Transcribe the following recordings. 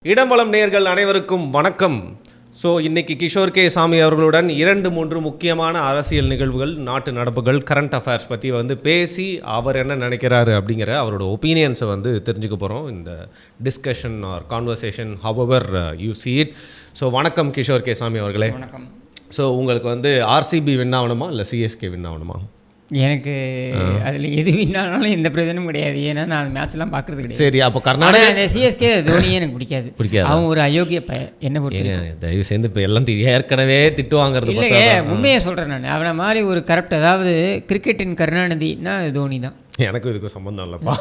இடம்பலம் நேயர்கள் அனைவருக்கும் வணக்கம். ஸோ இன்றைக்கி கிஷோர் கே சாமி அவர்களுடன் 2-3 முக்கியமான அரசியல் நிகழ்வுகள், நாட்டு நடப்புகள், கரண்ட் அஃபேர்ஸ் பற்றி பேசி அவர் என்ன நினைக்கிறாரு அப்படிங்கிற அவரோட ஒப்பீனியன்ஸை தெரிஞ்சுக்க போகிறோம் இந்த discussion or conversation, however you see it. So வணக்கம் கிஷோர் கே சாமி அவர்களே. வணக்கம். ஸோ உங்களுக்கு ஆர்சிபி வின் ஆகணுமா இல்லை சிஎஸ்கே வின் ஆகணுமா? எனக்கு அதில் எது வின்னாலும் எந்த பிரயோஜனமும் கிடையாது. ஏன்னா நான் மேட்ச்லாம் பார்க்குறது கிடையாது. சரி, அப்போ கர்நாடகா சிஎஸ்கே தோனியே எனக்கு பிடிக்காது. அவன் ஒரு அயோக்கிய பையன். என்ன பொறுத்து தயவு சேர்ந்து இப்போ எல்லாம் ஏற்கனவே திட்டுவாங்கிறது இல்லையே, உண்மையை சொல்கிறேன் நான். அவனை மாதிரி ஒரு கரெக்ட், அதாவது கிரிக்கெட்டின் கருணாநிதினா அது தோனி தான். எனக்கும் இதுக்கு சம்பந்தம் இல்லைப்பா.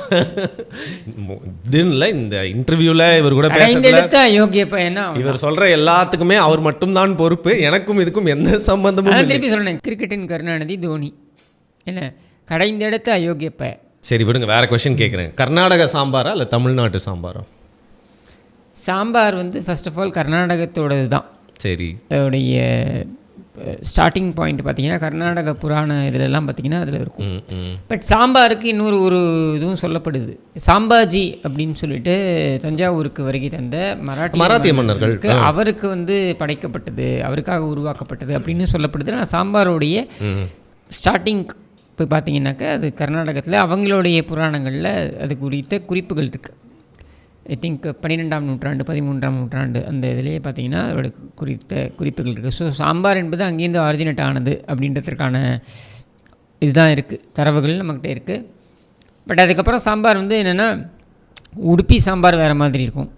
திடீர்னு இந்த இன்டர்வியூவில் இவர் கூட பேசுறது அயோக்கிய பையனா இவர் சொல்கிற எல்லாத்துக்குமே அவர் மட்டும்தான் பொறுப்பு. எனக்கும் இதுக்கும் எந்த சம்பந்தமும். திருப்பி சொல்கிறேன், கிரிக்கெட்டின் கருணாநிதி தோனி என்ன கடைந்தெடுத்த அயோக்கிய பையன். சரி விடுங்க, வேற கொஸ்டின் கேட்குறேன். கர்நாடக சாம்பாரா இல்லை தமிழ்நாட்டு சாம்பாரா? சாம்பார் ஃபர்ஸ்ட் ஆஃப் ஆல் கர்நாடகத்தோடது தான். சரி, அதோடைய ஸ்டார்டிங் பாயிண்ட் பார்த்தீங்கன்னா கர்நாடக புராண இதிலெல்லாம் பார்த்தீங்கன்னா அதில் இருக்கும். பட் சாம்பாருக்கு இன்னொரு இதுவும் சொல்லப்படுது. சாம்பாஜி அப்படின்னு சொல்லிட்டு தஞ்சாவூருக்கு வருகை தந்த மராத்திய மன்னர்கள் அவருக்கு படைக்கப்பட்டது, அவருக்காக உருவாக்கப்பட்டது அப்படின்னு சொல்லப்படுது. ஆனால் சாம்பாருடைய ஸ்டார்டிங் இப்போ பார்த்தீங்கன்னாக்கா அது கர்நாடகத்தில் அவங்களுடைய புராணங்களில் அது குறித்த குறிப்புகள் இருக்குது. ஐ திங்க் 12ஆம் நூற்றாண்டு 13ஆம் நூற்றாண்டு அந்த இதிலேயே பார்த்தீங்கன்னா அதோட குறித்த குறிப்புகள் இருக்குது. ஸோ சாம்பார் என்பது அங்கேருந்து ஆரிஜினேட் ஆனது அப்படின்றதுக்கான இதுதான் இருக்குது, தரவுகள் நம்மக்கிட்ட இருக்குது. பட் அதுக்கப்புறம் சாம்பார் என்னென்னா உடுப்பி சாம்பார் வேறு மாதிரி இருக்கும்.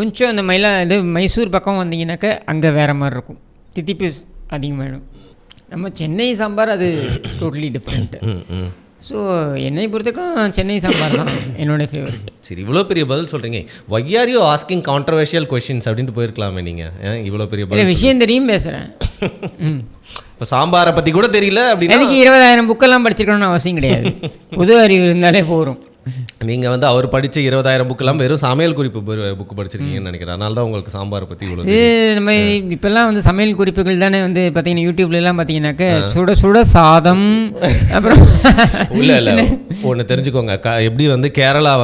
கொஞ்சம் அந்த மைசூர் பக்கம் வந்தீங்கன்னாக்கா அங்கே வேறு மாதிரி இருக்கும், தித்திப்பு அதிகமாகிடும். நம்ம சென்னை சாம்பார் அது டோட்டலி டிஃப்ரெண்ட்டு. ஸோ என்னை பொறுத்தக்கும் சென்னை சாம்பார் தான் என்னோடய ஃபேவரட். சரி, இவ்வளோ பெரிய பதில் சொல்கிறீங்க. Why are you asking controversial questions அப்படின்ட்டு போயிருக்கலாமே நீங்கள். இவ்வளோ பெரிய பதில் விஷயம் தெரியும் பேசுகிறேன். இப்போ சாம்பாரை பற்றி கூட தெரியல அப்படின்னா எனக்கு 20,000 புக்கெல்லாம் படிச்சிருக்கணும்னு அவசியம் கிடையாது. பொது அறிவு இருந்தாலே போகும். நீங்கள் அவர் படித்த 20,000 புக்கெல்லாம் வெறும் சமையல் குறிப்பு புக்கு படிச்சிருக்கீங்கன்னு நினைக்கிறேன். அதனால தான் உங்களுக்கு சாம்பாரை பற்றி இவ்வளோ. நம்ம இப்போல்லாம் சமையல் குறிப்புகள் தானே பார்த்தீங்கன்னா யூடியூப்லாம் பார்த்தீங்கன்னாக்க சுட சுட சாதம். அப்புறம் இல்லை ஒன்று தெரிஞ்சுக்கோங்க, எப்படி கேரளா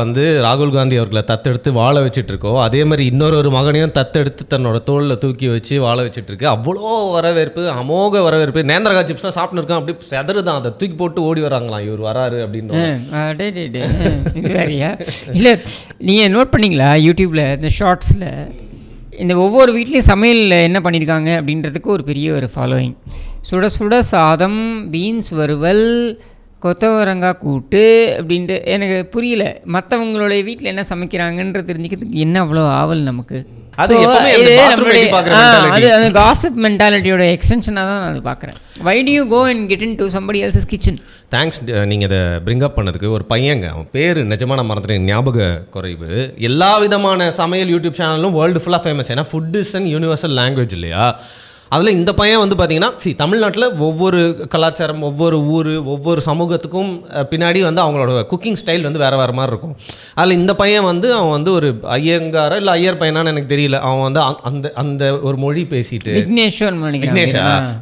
ராகுல் காந்தி அவர்களை தத்தெடுத்து வாழ வச்சுட்டு இருக்கோ, அதே மாதிரி இன்னொரு மகனையும் தத்தெடுத்து தன்னோட தோளில் தூக்கி வச்சு வாழ வச்சுட்டு இருக்கு. அவ்வளோ வரவேற்பு, அமோக வரவேற்பு. நேந்திரகா சிப்ஸ்லாம் சாப்பிட்டு இருக்கான், அப்படி செதறுதான், அதை தூக்கி போட்டு ஓடி வராங்களாம் இவர் வராரு அப்படின்னு. இது வேறையா? இல்லை, நீங்கள் நோட் பண்ணிங்களா யூடியூப்பில் இந்த ஷார்ட்ஸில் இந்த ஒவ்வொரு வீட்லேயும் சமையல் என்ன பண்ணியிருக்காங்க அப்படின்றதுக்கு ஒரு பெரிய ஒரு ஃபாலோயிங். சுட சுட சாதம், பீன்ஸ் வறுவல், கொத்தவரங்காய் கூட்டு அப்படின்ட்டு. எனக்கு புரியல மற்றவங்களுடைய வீட்டில் என்ன சமைக்கிறாங்கன்ற தெரிஞ்சுக்கிறதுக்கு என்ன அவ்வளோ ஆவல் நமக்கு. அது காசிப் மென்டாலிட்டியோட எக்ஸ்டென்ஷனாக தான் நான் அது பார்க்குறேன். Why do you go and get into somebody else's kitchen? Thanks நீங்கள் இதை பிரிங் அப் பண்ணதுக்கு. ஒரு பையங்க, அவன் பேர் நிஜமாக நான் மறந்துட்டேன், ஞாபக குறைவு. எல்லா விதமான சமையல் யூடியூப் சேனலும் வேர்ல்டு ஃபுல்லாக ஃபேமஸ். ஏன்னா food is and universal language இல்லையா? அதில் இந்த பையன் பார்த்தீங்கன்னா தமிழ்நாட்டில் ஒவ்வொரு கலாச்சாரம், ஒவ்வொரு ஊர், ஒவ்வொரு சமூகத்துக்கும் பின்னாடி அவங்களோட குக்கிங் ஸ்டைல் வேறு வேறு மாதிரி இருக்கும். அதில் இந்த பையன் அவன் ஒரு ஐயங்காரா இல்லை ஐயர் பையனான்னு எனக்கு தெரியல. அவன் அந்த அந்த ஒரு மொழி பேசிட்டு விக்னேஷா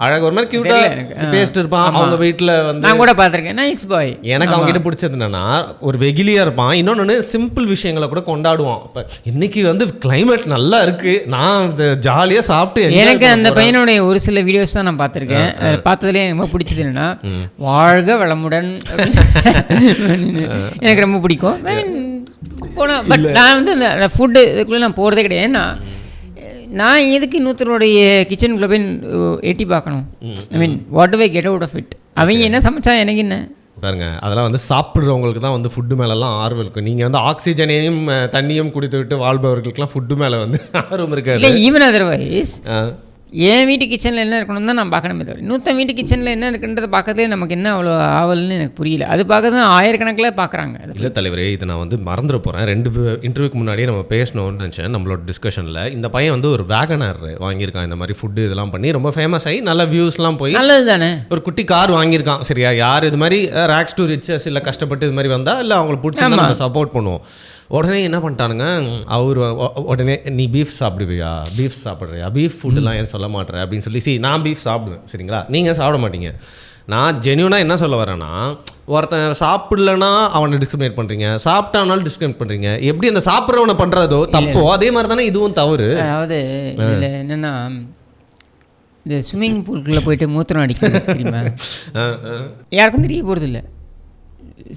அழகாக ஒரு மாதிரி க்யூட்டாக பேசிட்டு இருப்பான். அவங்க வீட்டில் நான் கூட பார்த்துருக்கேன், நைஸ் பாய். எனக்கு அவங்க கிட்ட பிடிச்சது என்னன்னா, ஒரு வெகிலியாக இருப்பான். இன்னொன்று சிம்பிள் விஷயங்களை கூட கொண்டாடுவான். இப்போ இன்னைக்கு கிளைமேட் நல்லா இருக்குது, நான் ஜாலியாக சாப்பிட்டு எனக்கு அந்த பையனோட ஒரு சில வீடியோஸ் தான் நான் பார்த்துருக்கேன். பார்த்ததுலேயே எனக்கு ரொம்ப பிடிச்சது என்னன்னா, வாழ்க வளமுடன் எனக்கு ரொம்ப பிடிக்கும். போனால் பட் நான் அந்த ஃபுட்டு இதுக்குள்ளே நான் போகிறதே கிடையாது. ஏன்னா நான் எதுக்கு இன்னொருத்தருடைய கிச்சனுக்குள்ளே போய் எட்டி பார்க்கணும்? I mean what do I get out of it? அவங்க என்ன சமைச்சா எனக்கு என்ன பாருங்க. அதெல்லாம் சாப்பிட்றவங்களுக்கு தான் ஃபுட்டு மேலெல்லாம் ஆர்வம் இருக்கும். நீங்கள் ஆக்சிஜனையும் தண்ணியும் குடித்து விட்டு வாழ்பவர்களுக்கெல்லாம் ஃபுட்டு மேலே ஆர்வம் இருக்காது. இல்லை, ஈவன் அதர்வைஸ் என் வீட்டு கிச்சனில் என்ன இருக்கணும் தான் நான் பார்க்கணுமே தவிர இன்னொருத்த வீட்டு கிச்சனில் என்ன இருக்குன்றதை பார்க்கறதுலே நமக்கு என்ன அவ்வளோ ஆவல்னு எனக்கு புரியல. அது பார்க்க தான் ஆயிரக்கணக்கில் பார்க்குறாங்க. இல்லை தலைவரே, இதை நான் மறந்துட போகிறேன். 2 இன்டர்வியூக்கு முன்னாடியே நம்ம பேசணும்னு நினச்சேன் நம்மளோட டிஸ்கஷனில். இந்த பையன் ஒரு வேகனார் வாங்கியிருக்கான். இந்த மாதிரி ஃபுட்டு இதெல்லாம் பண்ணி ரொம்ப ஃபேமஸ் ஆகி நல்ல வியூஸ்லாம் போய் நல்லது தானே. ஒரு குட்டி கார் வாங்கியிருக்கான். சரியா, யார் இது மாதிரி ரேக்ஸ் டு ரிச்சஸ் இல்லை கஷ்டப்பட்டு இது மாதிரி வந்தால் இல்லை அவங்களுக்கு பிடிச்சா நம்ம சப்போர்ட் பண்ணுவோம். உடனே என்ன பண்ணிட்டானுங்க, அவர் உடனே நீ பீஃப் சாப்பிடுவியா, பீஃப் சாப்பிட்றியா, பீஃப் ஃபுட்டுலாம் ஏன் சொல்ல மாட்டேற அப்படின்னு சொல்லி. நான் பீஃப் சாப்பிடுவேன், சரிங்களா, நீங்கள் சாப்பிட மாட்டீங்க. நான் ஜென்யூனாக என்ன சொல்ல வரேன்னா, ஒருத்தன் சாப்பிடலன்னா அவனை டிஸ்கிரிமினேட் பண்ணுறீங்க, சாப்பிட்டானாலும் டிஸ்கிரிமினேட் பண்ணுறீங்க. எப்படி அந்த சாப்பிட்றவனை பண்ணுறதோ தப்போ அதே மாதிரி தானே இதுவும் தவறு. அதாவது இதில் என்னென்னா இந்த ஸ்விம்மிங் பூலுக்குள்ளே போயிட்டு மூத்திரம் அடிக்கணும் தெரியுமா, யாருக்கும் தெரிய போகிறது இல்லை.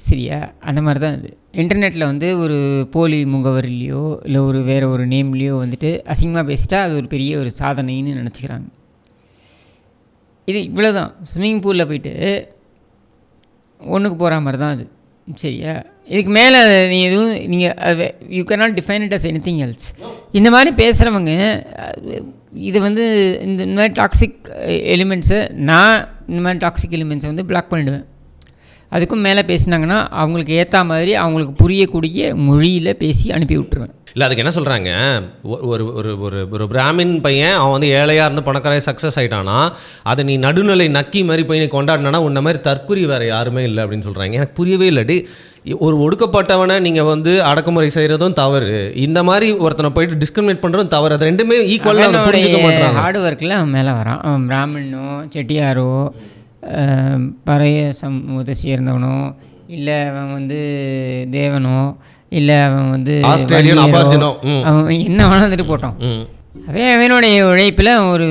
சரியா? அந்த மாதிரி தான் இது. இன்டர்நெட்டில் வந்து ஒரு போலி முகவரிலையோ இல்லை ஒரு வேறு ஒரு நேம்லேயோ வந்துட்டு அசிங்கமாக பேசிட்டா அது ஒரு பெரிய ஒரு சாதனைன்னு நினச்சிக்கிறாங்க. இது இவ்வளோ தான். ஸ்விம்மிங் பூலில் போயிட்டு ஒன்றுக்கு போகிற மாதிரி தான் அது. சரியா? இதுக்கு மேலே நீங்கள் எதுவும் நீங்கள் you can not define it as anything else. இந்த மாதிரி பேசுகிறவங்க இது வந்து இந்த மாதிரி டாக்ஸிக் எலிமெண்ட்ஸை நான் இந்த மாதிரி டாக்ஸிக் எலிமெண்ட்ஸை வந்து பிளாக் பண்ணிவிடுவேன். அதுக்கும் மேலே பேசினாங்கன்னா அவங்களுக்கு ஏற்ற மாதிரி அவங்களுக்கு புரியக்கூடிய மொழியில் பேசி அனுப்பி விட்டுருவேன். இல்லை, அதுக்கு என்ன சொல்கிறாங்க, ஒரு ஒரு ஒரு ஒரு பிராமின் பையன் அவன் வந்து ஏழையாக இருந்து பணக்கார சக்ஸஸ் ஆகிட்டானா அதை நீ நடுநிலை நக்கி மாதிரி போய் நீ கொண்டாடினா உன்ன மாதிரி தற்குறி வேறு யாருமே இல்லை அப்படின்னு சொல்கிறாங்க. எனக்கு புரியவே இல்லாட்டி ஒரு ஒடுக்கப்பட்டவனை நீங்கள் வந்து அடக்குமுறை செய்கிறதும் தவறு, இந்த மாதிரி ஒருத்தனை போயிட்டு டிஸ்கிரிமினேட் பண்ணுறதும் தவறு. அது ரெண்டுமே ஈக்குவலாக புரிஞ்சுக்க மாட்டாங்க. ஹார்ட் ஒர்க்கில் அவன் மேலே வரான். அவன் பிராமணனோ செட்டியாரோ பறைய சமூகத்தை சேர்ந்தவனோ இல்லை அவன் வந்து தேவனோ இல்லை அவன் வந்து ஆஸ்திரேலியன் அபார்ஜினோ, அவன் என்ன வேணால் வந்துட்டு போட்டான். அவனுடைய உழைப்பில் ஒரு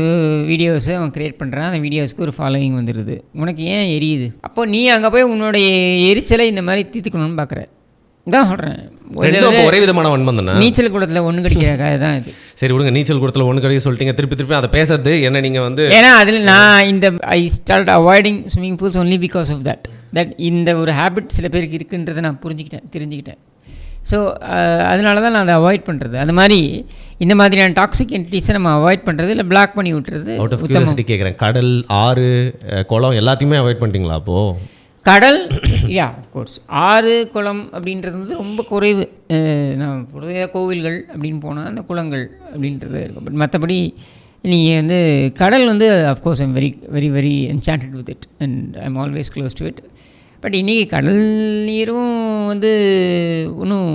வீடியோஸை அவன் க்ரியேட் பண்ணுறான். அந்த வீடியோஸ்க்கு ஒரு ஃபாலோவிங் வந்துடுது. உனக்கு ஏன் எரியுது? அப்போ நீ அங்கே போய் உன்னுடைய எரிச்சலை இந்த மாதிரி தீர்த்துக்கணும்னு பார்க்குற. இதான் சொல்கிறேன், ஒரே விதமான வன்மம் தானே. நீச்சல் குளத்தில் ஒன்று கிடைக்கிறக்காக தான் இது. சரி விடுங்க, நீச்சல் குளத்தில் ஒன்று கிடைக்க சொல்லிட்டீங்க, திருப்பி அதை பேசுறது என்ன நீங்கள் வந்து. ஏன்னா அதில் நான் இந்த I start avoiding swimming pools only because of that இந்த ஒரு ஹேபிட் சில பேருக்கு இருக்குன்றதை நான் தெரிஞ்சுக்கிட்டேன். ஸோ அதனால தான் நான் அதை அவாய்ட் பண்ணுறது. அது மாதிரி இந்த மாதிரியான டாக்ஸிக் என்டிட்டிஸை நம்ம அவாய்ட் பண்ணுறது இல்லை பிளாக் பண்ணி விட்டுறது. அவுட் ஆஃப் கியூரியாசிட்டி கேட்குறேன், கடல், ஆறு, குளம் எல்லாத்தையுமே அவாய்ட் பண்ணிட்டீங்களா அப்போது? கடல் யா அஃப்கோர்ஸ். ஆறு, குளம் அப்படின்றது வந்து ரொம்ப குறைவு. நான் பொதுவாக கோவில்கள் அப்படின்னு போனால் அந்த குளங்கள் அப்படின்றது இருக்கும். பட் மற்றபடி நீங்கள் வந்து கடல் வந்து of course I'm very very very enchanted with it and I am always close to it. But இன்றைக்கி கடல் நீரும் வந்து ஒன்றும்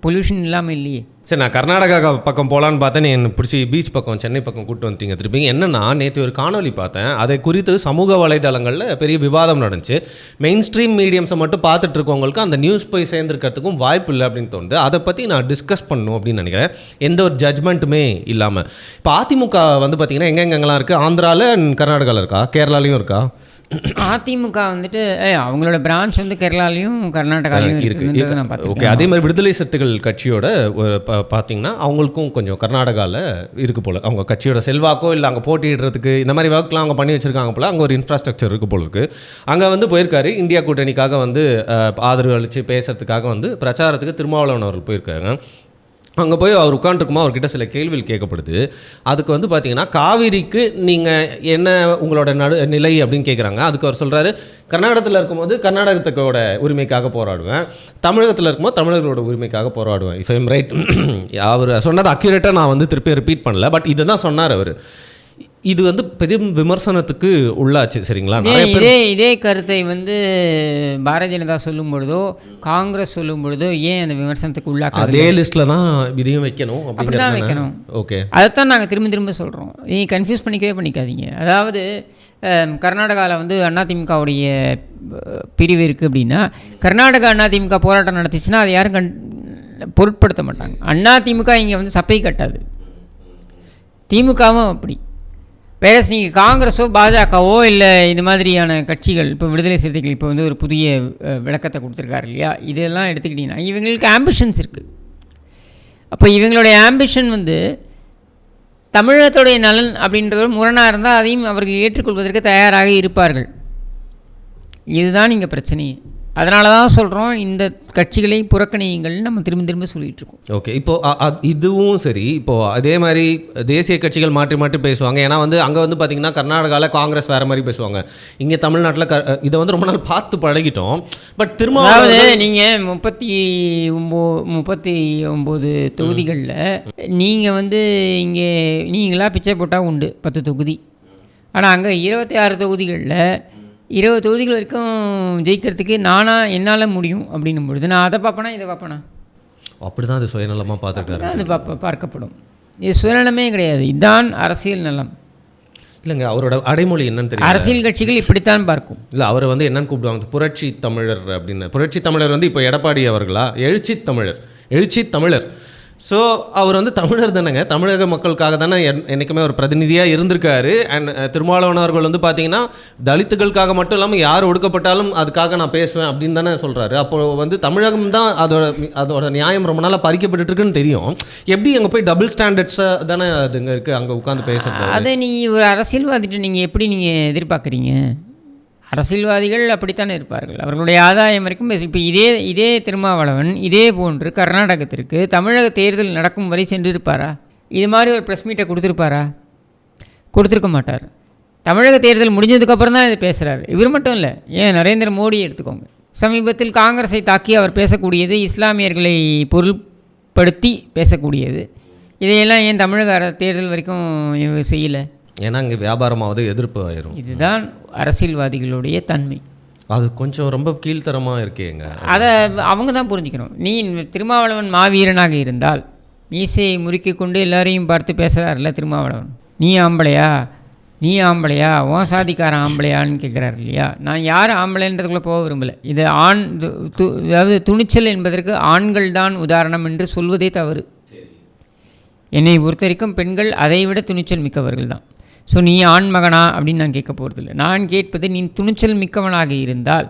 பொல்யூஷன் இல்லாமல் இல்லையே. சரி, நான் கர்நாடகா பக்கம் போகலான்னு பார்த்தேன், என்னை பிடிச்சி பீச் பக்கம் சென்னை பக்கம் கூப்பிட்டு வந்துட்டீங்க திருப்பி. என்னென்னா நேற்று ஒரு காணொலி பார்த்தேன், அதை குறித்து சமூக வலைதளங்களில் பெரிய விவாதம் நடந்துச்சு. மெயின் ஸ்ட்ரீம் மீடியம்ஸை மட்டும் பார்த்துட்டு இருக்கவங்களுக்கு அந்த நியூஸ் போய் சேர்ந்துருக்கிறதுக்கும் வாய்ப்பு இல்லை அப்படின்னு தோணுது. அதை பற்றி நான் டிஸ்கஸ் பண்ணணும் அப்படின்னு நினைக்கிறேன், எந்த ஒரு ஜட்மெண்ட்டுமே இல்லாமல். இப்போ அதிமுக வந்து பார்த்திங்கன்னா எங்கெங்கெல்லாம் இருக்குது, ஆந்திராவில், கர்நாடகாவில் இருக்கா, கேரளாலையும் இருக்கா? அதிமுக வந்துட்டு அவங்களோட பிரான்ச் வந்து கேரளாலையும் கர்நாடகாலையும் இருக்குது. ஓகே, அதே மாதிரி விடுதலை சிறுத்தைகள் கட்சியோட பார்த்தீங்கன்னா அவங்களுக்கும் கொஞ்சம் கர்நாடகாவில் இருக்குது போல். அவங்க கட்சியோட செல்வாக்கோ இல்லை அங்கே போட்டியிடுறதுக்கு இந்த மாதிரி ஒர்க்லாம் அவங்க பண்ணி வச்சுருக்காங்க போல். அங்கே ஒரு இன்ஃப்ராஸ்ட்ரக்சர் இருக்குது போல் இருக்குது. அங்கே வந்து போயிருக்காரு, இந்தியா கூட்டணிக்காக வந்து ஆதரவு அளித்து பேசுறதுக்காக வந்து பிரச்சாரத்துக்கு திருமாவளவன் அவர்கள் போயிருக்காங்க. அங்கே போய் அவர் உட்காந்துருக்குமா, அவர்கிட்ட சில கேள்விகள் கேட்கப்படுது. அதுக்கு வந்து பார்த்தீங்கன்னா காவிரிக்கு நீங்கள் என்ன உங்களோட நிலை அப்படின்னு கேட்குறாங்க. அதுக்கு அவர் சொல்கிறாரு, கர்நாடகத்தில் இருக்கும்போது கர்நாடகத்துக்கோட உரிமைக்காக போராடுவேன், தமிழகத்தில் இருக்கும்போது தமிழர்களோட உரிமைக்காக போராடுவேன். If I'm right. அவர் சொன்னது அக்யூரேட்டாக நான் வந்து திருப்பி ரிப்பீட் பண்ணல, பட் இதை தான் சொன்னார் அவர். இது வந்து பெரிய விமர்சனத்துக்கு உள்ளாச்சு. சரிங்களா? இதே கருத்தை வந்து பாரதிய ஜனதா சொல்லும் பொழுதோ காங்கிரஸ் சொல்லும் பொழுதோ ஏன் அந்த விமர்சனத்துக்கு உள்ளாக்க அதே லிஸ்ட்டில் தான் இதையும் வைக்கணும் அப்படிதான் வைக்கணும். ஓகே, அதைத்தான் நாங்கள் திரும்ப சொல்கிறோம். நீங்கள் கன்ஃபியூஸ் பண்ணிக்காதீங்க. அதாவது கர்நாடகாவில் வந்து அதிமுகவுடைய பிரிவு இருக்குது அப்படின்னா, கர்நாடகா அதிமுக போராட்டம் நடத்திச்சுன்னா அதை யாரும் பொருட்படுத்த மாட்டாங்க. அதிமுக இங்கே வந்து சப்பை கட்டாது, திமுகவும் அப்படி. வேற நீங்கள் காங்கிரஸோ பாஜகவோ இல்லை இந்த மாதிரியான கட்சிகள், இப்போ விடுதலை சிறுத்தைகள் இப்போ வந்து ஒரு புதிய விளக்கத்தை கொடுத்துருக்காரு இல்லையா, இதெல்லாம் எடுத்துக்கிட்டிங்கன்னா இவங்களுக்கு ஆம்பிஷன்ஸ் இருக்குது. அப்போ இவங்களுடைய ஆம்பிஷன் வந்து தமிழகத்துடைய நலன் அப்படின்றது முரணாக இருந்தால் அதையும் அவர்கள் ஏற்றுக்கொள்வதற்கு தயாராக இருப்பார்கள். இதுதான் இங்கே பிரச்சனையே. அதனால தான் சொல்கிறோம், இந்த கட்சிகளை புறக்கணியுங்கள்னு நம்ம திரும்ப சொல்லிகிட்டு இருக்கோம். ஓகே, இப்போது இதுவும் சரி. இப்போது அதே மாதிரி தேசிய கட்சிகள் மாற்றி பேசுவாங்க. ஏன்னா வந்து அங்கே வந்து பார்த்திங்கன்னா கர்நாடகாவில் காங்கிரஸ் வேறு மாதிரி பேசுவாங்க, இங்கே தமிழ்நாட்டில் இதை வந்து ரொம்ப நாள் பார்த்து பழகிட்டோம். பட் திரும்ப அதாவது நீங்கள் 39 தொகுதிகளில் நீங்கள் வந்து இங்கே நீங்களாக பிச்சை போட்டால் உண்டு 10 தொகுதி. ஆனால் அங்கே 26 தொகுதிகளில் 20 தொகுதிகள் வரைக்கும் ஜெயிக்கிறதுக்கு என்னால் முடியும் அப்படின்னும் பொழுது நான் அதை பார்ப்பேனா இதை பார்ப்பேனா? அப்படி தான் அது சுயநலமாக பார்த்துருக்காரு. அது பார்க்கப்படும். இது சுயநலமே கிடையாது, இதுதான் அரசியல் நலம். இல்லைங்க, அவரோட அடைமொழி என்னன்னு தெரியும். அரசியல் கட்சிகள் இப்படித்தான் பார்க்கும். இல்லை, அவர் வந்து என்னன்னு கூப்பிடுவாங்க, புரட்சி தமிழர் அப்படின்னு. புரட்சி தமிழர் வந்து இப்போ எடப்பாடி அவர்களா, எழுச்சி தமிழர். ஸோ அவர் வந்து தமிழர் தானேங்க, தமிழக மக்களுக்காக தானே என்றைக்குமே ஒரு பிரதிநிதியாக இருந்திருக்காரு. அண்ட் திருமாவளவன் அவர்கள் வந்து பார்த்தீங்கன்னா தலித்துகளுக்காக மட்டும் இல்லாமல் யார் ஒடுக்கப்பட்டாலும் அதுக்காக நான் பேசுவேன் அப்படின்னு தானே சொல்கிறாரு. அப்போ வந்து தமிழகம் தான் அதோட நியாயம் ரொம்ப நாளாக பறிக்கப்பட்டு இருக்குன்னு தெரியும். எப்படி அங்கே போய் டபுள் ஸ்டாண்டர்ட்ஸை தானே அதுங்க இருக்குது அங்கே உட்காந்து பேசுறது? அதை நீங்கள் ஒரு அரசியல்வாதிட்டு நீங்கள் எப்படி நீங்கள் எதிர்பார்க்குறீங்க? அரசியல்வாதிகள் அப்படித்தானே இருப்பார்கள், அவர்களுடைய ஆதாயம் வரைக்கும் இப்போ இதே திருமாவளவன் இதே போன்று கர்நாடகத்திற்கு தமிழக தேர்தல் நடக்கும் வரை சென்றிருப்பாரா? இது மாதிரி ஒரு ப்ரெஸ் மீட்டை கொடுத்துருப்பாரா? கொடுத்துருக்க மாட்டார். தமிழக தேர்தல் முடிஞ்சதுக்கப்புறம் தான் இது பேசுகிறார். இவர் மட்டும் இல்லை, ஏன் நரேந்திர மோடி எடுத்துக்கோங்க. சமீபத்தில் காங்கிரஸை தாக்கி அவர் பேசக்கூடியது இஸ்லாமியர்களை பொருள்படுத்தி பேசக்கூடியது. இதையெல்லாம் ஏன் தமிழக தேர்தல் வரைக்கும் செய்யலை? ஏன்னா இங்கே வியாபாரமாவது எதிர்ப்பு ஆயிரும். இதுதான் அரசியல்வாதிகளுடைய தன்மை. அது கொஞ்சம் ரொம்ப கீழ்த்தரமாக இருக்கேங்க. அதை அவங்க தான் புரிஞ்சுக்கணும். நீ திருமாவளவன் மாவீரனாக இருந்தால் மீசையை முறுக்கி கொண்டு எல்லாரையும் பார்த்து பேசுகிறார்ல திருமாவளவன், நீ ஆம்பளையா உன் சாதிக்காரன் ஆம்பளையான்னு கேட்குறாரு இல்லையா? நான் யார் ஆம்பளைன்றதுக்குள்ளே போக விரும்பலை. இது அதாவது துணிச்சல் என்பதற்கு ஆண்கள் தான் உதாரணம் என்று சொல்வதே தவறு. என்னை பொறுத்த வரைக்கும் பெண்கள் அதை விட துணிச்சல் மிக்கவர்கள் தான். ஸோ நீ ஆண் மகனா அப்படின்னு நான் கேட்க போகிறதில்லை. நான் கேட்பது, நீ துணிச்சல் மிக்கவனாக இருந்தால்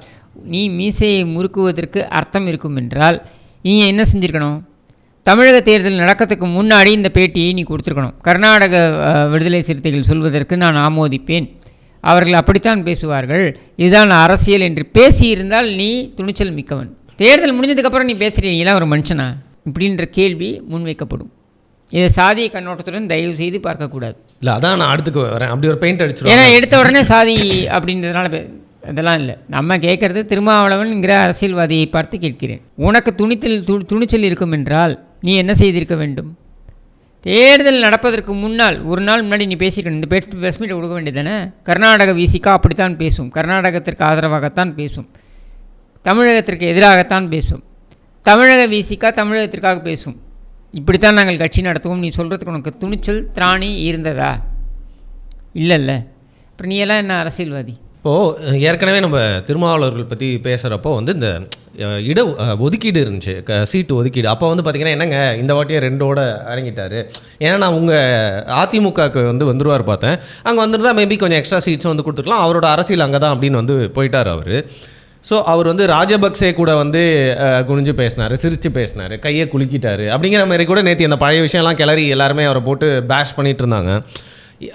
நீ மீசையை முறுக்குவதற்கு அர்த்தம் இருக்கும் என்றால் நீ என்ன செஞ்சுருக்கணும்? தமிழக தேர்தல் நடக்கிறதுக்கு முன்னாடி இந்த பேட்டியை நீ கொடுத்துருக்கணும். கர்நாடக விடுதலை சிறுத்தைகள் சொல்வதற்கு நான் ஆமோதிப்பேன், அவர்கள் அப்படித்தான் பேசுவார்கள், இதுதான் அரசியல் என்று பேசியிருந்தால் நீ துணிச்சல் மிக்கவன். தேர்தல் முடிஞ்சதுக்கப்புறம் நீ பேசுகிறீங்களா ஒரு மனுஷனா இப்படின்ற கேள்வி முன்வைக்கப்படும். இதை சாதிய கண்ணோட்டத்துடன் தயவு செய்து பார்க்கக்கூடாது. இல்லை, அதான் நான் அடுத்துக்கு வரேன். அப்படி ஒரு பெயிண்ட் அடிச்சிடும். ஏன்னா எடுத்த உடனே சாதி அப்படின்றதுனால இதெல்லாம் இல்லை. நம்ம கேட்குறது திருமாவளவன்கிற அரசியல்வாதியை பார்த்து கேட்கிறேன். உனக்கு துணிச்சல் இருக்கும் என்றால் நீ என்ன செய்திருக்க வேண்டும்? தேர்தல் நடப்பதற்கு முன்னால் ஒரு நாள் முன்னாடி நீ பேசிக்கணும். இந்த ப்ரெஸ் மீட்டை கொடுக்க வேண்டியது தானே? கர்நாடக விசிகா அப்படித்தான் பேசும், கர்நாடகத்திற்கு ஆதரவாகத்தான் பேசும், தமிழகத்திற்கு எதிராகத்தான் பேசும். தமிழக விசிகா தமிழகத்திற்காக பேசும். இப்படித்தான் நாங்கள் கட்சி நடத்துவோம். நீ சொல்கிறதுக்கு உனக்கு துணிச்சல் திராணி இருந்ததா? இல்லைல்ல. அப்புறம் நீ எல்லாம் என்ன அரசியல்வாதி? இப்போது ஏற்கனவே நம்ம திருமாவளவர்கள் பற்றி பேசுகிறப்போ வந்து இந்த இட ஒதுக்கீடு இருந்துச்சு, சீட்டு ஒதுக்கீடு. அப்போ வந்து பார்த்திங்கன்னா என்னங்க இந்த வாட்டியை 2ஓட அடங்கிட்டார். ஏன்னா நான் உங்கள் அதிமுகவுக்கு வந்து வந்துருவார் பார்த்தேன், அங்கே வந்துருந்தா மேபி கொஞ்சம் எக்ஸ்ட்ரா சீட்ஸும் வந்து கொடுத்துருக்கலாம், அவரோட அரசியல் அங்கே தான் அப்படின்னு வந்து போயிட்டார் அவர். ஸோ அவர் வந்து ராஜபக்சே கூட வந்து குனிஞ்சு பேசினார், சிரித்து பேசினார், கையை குலுக்கிட்டார் அப்படிங்கிற மாதிரி கூட நேற்று அந்த பழைய விஷயம்லாம் கிளறி எல்லாருமே அவரை போட்டு பேஷ் பண்ணிகிட்டு இருந்தாங்க.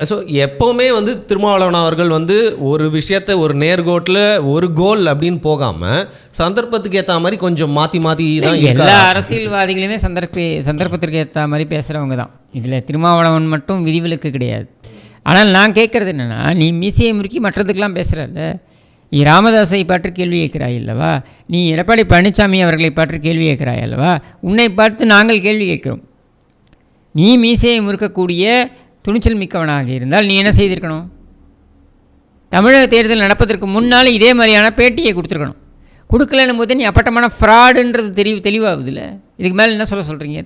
ஸோ எப்போவுமே வந்து திருமாவளவன் அவர்கள் வந்து ஒரு விஷயத்தை ஒரு நேர்கோட்டில் ஒரு கோல் அப்படின்னு போகாமல் சந்தர்ப்பத்துக்கு ஏற்ற மாதிரி கொஞ்சம் மாற்றி தான். எல்லா அரசியல்வாதிகளுமே சந்தர்ப்பத்திற்கு ஏற்ற மாதிரி பேசுகிறவங்க தான். இதில் திருமாவளவன் மட்டும் விதிவிலக்கு கிடையாது. ஆனால் நான் கேட்குறது என்னென்னா, நீ மீசையை முறுக்கி மற்றதுக்கெல்லாம் பேசுகிறல்ல, நீ ராமதாஸை பற்றி கேள்வி கேட்கிறாய் அல்லவா? நீ எடப்பாடி பழனிசாமி அவர்களை பற்றி கேள்வி கேட்கிறாய் அல்லவா? உன்னை பார்த்து நாங்கள் கேள்வி கேட்கிறோம். நீ மீசையை முறுக்கக்கூடிய துணிச்சல் மிக்கவனாக இருந்தால் நீ என்ன செய்திருக்கணும்? தமிழக தேர்தல் நடப்பதற்கு முன்னால் இதே மாதிரியான பேட்டியை கொடுத்துருக்கணும். கொடுக்கலன்னும் போது நீ அப்பட்டமான ஃப்ராடுன்றது தெளிவாகுதுல்ல. இதுக்கு மேலே என்ன சொல்கிறீங்க?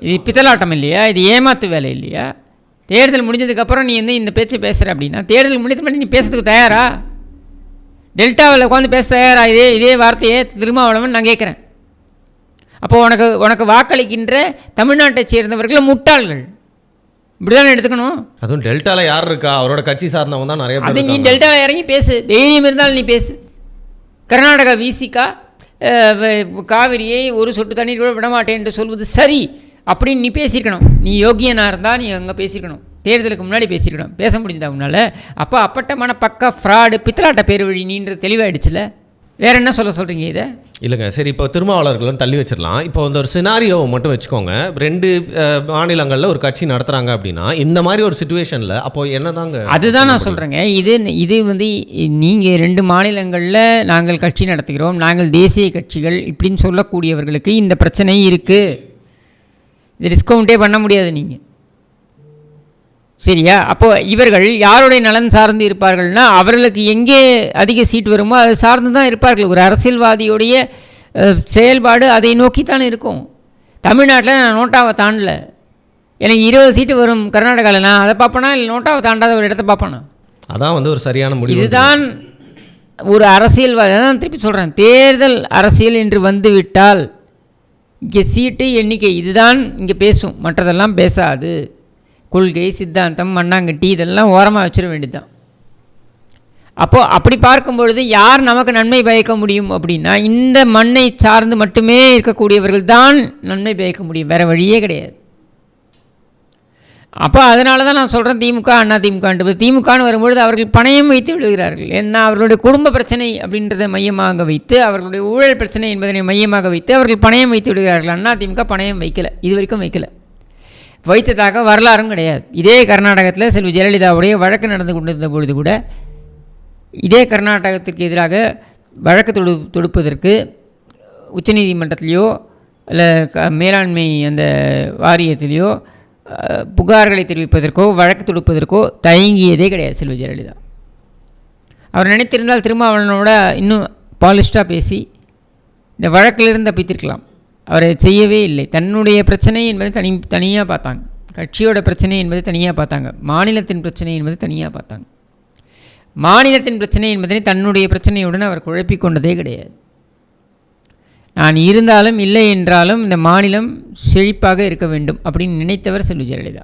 இது பித்தலாட்டம் இல்லையா? இது ஏமாத்து வேலை இல்லையா? தேர்தல் முடிஞ்சதுக்கப்புறம் நீ இந்த பேச்சை பேசுகிற அப்படின்னா தேர்தல் முடிஞ்சது மட்டும் நீ பேசுறதுக்கு தயாரா? டெல்டாவில் உட்காந்து பேச தயாரா? இதே வார்த்தையே திருமாவளவன் நான் கேட்குறேன். அப்போது உனக்கு வாக்களிக்கின்ற தமிழ்நாட்டை சேர்ந்தவர்கள் முட்டாள்கள், இப்படிதான் எடுத்துக்கணும். அதுவும் டெல்டாவில் யார் இருக்கா? அவரோட கட்சி சார்ந்தவங்க தான் நிறைய பேர். அது நீ டெல்டாவில் இறங்கி பேசு, தைரியம் இருந்தாலும் நீ பேசு. கர்நாடகா விசிகா காவிரியை ஒரு சொட்டு தண்ணீர் கூட விடமாட்டேன் என்று சொல்வது சரி அப்படின்னு நீ பேசியிருக்கணும். நீ யோகியனாக இருந்தால் நீ அங்கே பேசியிருக்கணும், தேர்தலுக்கு முன்னாடி பேசியிருக்கணும். பேச முடிஞ்சதா உன்னால்? அப்போ அப்பட்டமான பக்கா ஃப்ராடு பித்தலாட்ட பேர் வழி நீன்றது தெளிவாகிடுச்சுல. வேறு என்ன சொல்கிறீங்க இதை? இல்லைங்க, சரி, இப்போ திருமாவளவர்களும் தள்ளி வச்சிடலாம். இப்போ வந்து ஒரு சினாரியோவை மட்டும் வச்சுக்கோங்க. 2 மாநிலங்களில் ஒரு கட்சி நடத்துகிறாங்க அப்படின்னா இந்த மாதிரி ஒரு சுச்சுவேஷனில் அப்போது என்ன தாங்க? அதுதான் நான் சொல்கிறேங்க. இது வந்து நீங்கள் 2 மாநிலங்களில் நாங்கள் கட்சி நடத்துகிறோம், நாங்கள் தேசிய கட்சிகள் இப்படின்னு சொல்லக்கூடியவர்களுக்கு இந்த பிரச்சனை இருக்குது. இது டிஸ்கவுண்ட்டே பண்ண முடியாது நீங்கள், சரியா? அப்போது இவர்கள் யாருடைய நலன் சார்ந்து இருப்பார்கள்னா அவர்களுக்கு எங்கே அதிக சீட் வருமோ அதை சார்ந்து தான் இருப்பார்கள். ஒரு அரசியல்வாதியுடைய செயல்பாடு அதை நோக்கித்தான் இருக்கும். தமிழ்நாட்டில் நான் நோட்டாவை தாண்டலை, எனக்கு 20 சீட்டு வரும் கர்நாடகாவில், நான் அதை பார்ப்பேனா இல்லை நோட்டாவை தாண்டாத ஒரு இடத்த பார்ப்பேனா? அதான் வந்து ஒரு சரியான முடிவு. இதுதான் ஒரு அரசியல்வாதி. அதான் திருப்பி சொல்கிறேன், தேர்தல் அரசியல் என்று வந்துவிட்டால் இங்கே சீட்டு எண்ணிக்கை இதுதான் இங்கே பேசும், மற்றதெல்லாம் பேசாது. கொள்கை, சித்தாந்தம், மண்ணாங்கட்டி இதெல்லாம் ஓரமாக வச்சிட வேண்டியது தான். அப்போது அப்படி பார்க்கும் பொழுது யார் நமக்கு நன்மை பயக்க முடியும் அப்படின்னா, இந்த மண்ணை சார்ந்து மட்டுமே இருக்கக்கூடியவர்கள் தான் நன்மை பயக்க முடியும், வேறு வழியே கிடையாது. அப்போ அதனால தான் நான் சொல்கிறேன், திமுக அண்ணா திமுகன்ட்டு. திமுகன்னு வரும்பொழுது அவர்கள் பணயம் வைத்து விடுகிறார்கள். ஏன்னா அவர்களுடைய குடும்ப பிரச்சனை அப்படின்றத மையமாக வைத்து, அவர்களுடைய ஊழல் பிரச்சனை என்பதனை மையமாக வைத்து அவர்கள் பணயம் வைத்து விடுகிறார்கள். அண்ணா திமுக பணயம் வைக்கலை, இது வரைக்கும் வைக்கலை, வைத்ததாக வரலாறும் கிடையாது. இதே கர்நாடகத்தில் செல்வி ஜெயலலிதாவுடைய வழக்கு நடந்து கொண்டிருந்த பொழுது கூட இதே கர்நாடகத்திற்கு எதிராக வழக்கு தொடுப்பதற்கு உச்சநீதிமன்றத்திலேயோ இல்லை மேலாண்மை அந்த வாரியத்திலேயோ புகார்களை தெரிவிப்பதற்கோ வழக்கு தொடுப்பதற்கோ தயங்கியதே கிடையாது செல்வி ஜெயலலிதா. அவர் நினைத்திருந்தால் திருமாவளவனோட இன்னும் பாலிஷ்டாக பேசி இந்த வழக்கிலிருந்து தப்பித்திருக்கலாம். அவரை செய்யவே இல்லை. தன்னுடைய பிரச்சனை என்பது தனியாக பார்த்தாங்க, கட்சியோட பிரச்சனை என்பது தனியாக பார்த்தாங்க, மாநிலத்தின் பிரச்சனை என்பது தனியாக பார்த்தாங்க. மாநிலத்தின் பிரச்சனை என்பதனை தன்னுடைய பிரச்சனையுடன் அவர் குழப்பிக்கொண்டதே கிடையாது. நான் இருந்தாலும் இல்லை என்றாலும் இந்த மாநிலம் செழிப்பாக இருக்க வேண்டும் அப்படின்னு நினைத்தவர் செல்வி ஜெயலலிதா.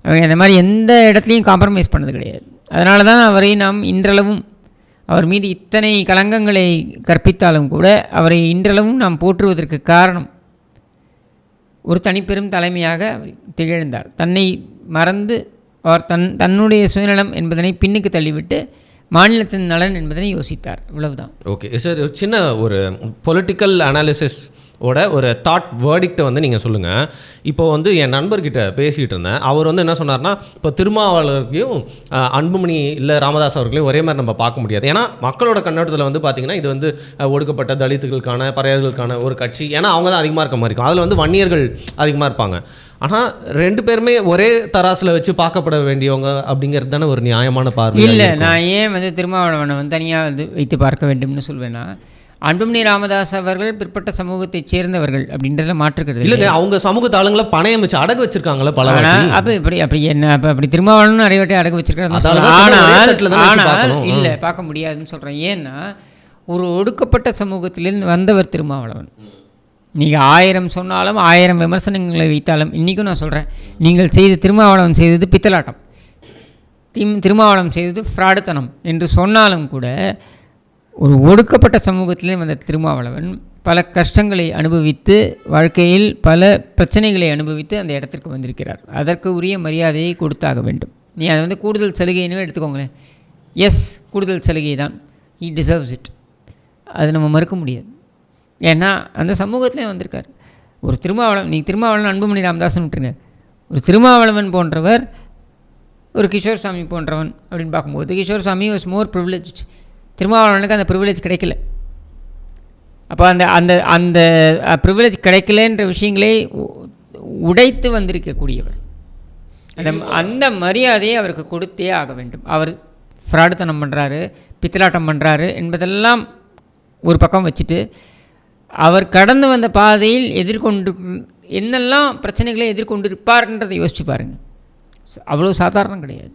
அவங்க அந்த மாதிரி எந்த இடத்துலையும் காம்ப்ரமைஸ் பண்ணது கிடையாது. அதனால தான் அவரை நாம் இன்றளவும், அவர் மீது இத்தனை களங்கங்களை கற்பித்தாலும் கூட அவரை இன்றளவும் நாம் போற்றுவதற்கு காரணம், ஒரு தனிப்பெரும் தலைமையாக திகழ்ந்தார். தன்னை மறந்து அவர் தன்னுடைய சுயநலம் என்பதனை பின்னுக்கு தள்ளிவிட்டு மாநிலத்தின் நலன் என்பதனை யோசித்தார். இவ்வளவுதான். ஓகே சார், சின்ன ஒரு பொலிட்டிக்கல் அனாலிசிஸ் ஓட ஒரு தாட் வேர்டிக்டை வந்து நீங்கள் சொல்லுங்கள். இப்போ வந்து என் நண்பர்கிட்ட பேசிகிட்டு இருந்தேன். அவர் வந்து என்ன சொன்னார்னா, இப்போ திருமாவளவர்களையும் அன்புமணி இல்லை ராமதாஸ் அவர்களையும் ஒரே மாதிரி நம்ம பார்க்க முடியாது. ஏன்னா மக்களோட கண்ணோட்டத்தில் வந்து பார்த்திங்கன்னா இது வந்து ஒடுக்கப்பட்ட தலித்துகளுக்கான பறையர்களுக்கான ஒரு கட்சி. ஏன்னா அவங்க தான் அதிகமாக இருக்க மாதிரி இருக்கும். அதில் வந்து வன்னியர்கள் அதிகமாக இருப்பாங்க. ஆனால் ரெண்டு பேருமே ஒரே தராசில் வச்சு பார்க்கப்பட வேண்டியவங்க அப்படிங்கிறது தானே ஒரு நியாயமான பார்வை. இல்லை, நான் ஏன் வந்து திருமாவளவனை வந்து தனியாக வந்து வைத்து பார்க்க வேண்டும்னு சொல்வேன்னா, அன்புமணி ராமதாஸ் அவர்கள் பிற்பட்ட சமூகத்தைச் சேர்ந்தவர்கள் அப்படின்றத மாற்றுக்கிறது இல்லைங்க. அவங்க சமூகத்து ஆளுங்களை பணயம் வச்சு அடகு வச்சிருக்காங்களா பல. அப்போ அப்படி என்ன அப்படி திருமாவளவன் நிறைய வாட்டி அடகு வச்சிருக்காங்க. ஆனால் இல்லை, பார்க்க முடியாதுன்னு சொல்கிறேன். ஏன்னா ஒரு ஒடுக்கப்பட்ட சமூகத்திலிருந்து வந்தவர் திருமாவளவன். நீங்கள் 1000 சொன்னாலும் 1000 விமர்சனங்களை வைத்தாலும் இன்றைக்கும் நான் சொல்கிறேன், நீங்கள் திருமாவளவன் செய்தது பித்தலாட்டம், திருமாவளவன் செய்தது ஃப்ராடுத்தனம் என்று சொன்னாலும் கூட, ஒரு ஒடுக்கப்பட்ட சமூகத்திலே வந்த திருமாவளவன் பல கஷ்டங்களை அனுபவித்து, வாழ்க்கையில் பல பிரச்சனைகளை அனுபவித்து அந்த இடத்திற்கு வந்திருக்கிறார். அதற்கு உரிய மரியாதையை கொடுத்தாக வேண்டும். நீ அதை வந்து கூடுதல் சலுகைன்னு எடுத்துக்கோங்களேன். எஸ், கூடுதல் சலுகை தான், ஹீ டிசர்வ்ஸ் இட், அது நம்ம மறுக்க முடியாது. ஏன்னா அந்த சமூகத்திலே வந்திருக்கார். ஒரு திருமாவளவன் அன்புமணி ராமதாஸ்னு விட்டுருங்க, ஒரு திருமாவளவன் போன்றவர், ஒரு கிஷோர் சாமி போன்றவன் அப்படின்னு பார்க்கும்போது, கிஷோர் சாமி வாஸ் மோர் ப்ரிவிலேஜ். திருமாவளவனுக்கு அந்த ப்ரிவிலேஜ் கிடைக்கல. அப்போ அந்த அந்த அந்த ப்ரிவிலேஜ் கிடைக்கலன்ற விஷயங்களே உடைத்து வந்திருக்கக்கூடியவர். அந்த மரியாதையை அவருக்கு கொடுத்தே ஆக வேண்டும். அவர் ஃப்ராடுத்தனம் பண்ணுறாரு, பித்தலாட்டம் பண்ணுறாரு என்பதெல்லாம் ஒரு பக்கம் வச்சுட்டு, அவர் கடந்து வந்த பாதையில் என்னெல்லாம் பிரச்சனைகளை எதிர்கொண்டு இருப்பார்ன்றதை யோசிச்சு பாருங்கள். அவ்வளோ சாதாரணம் கிடையாது.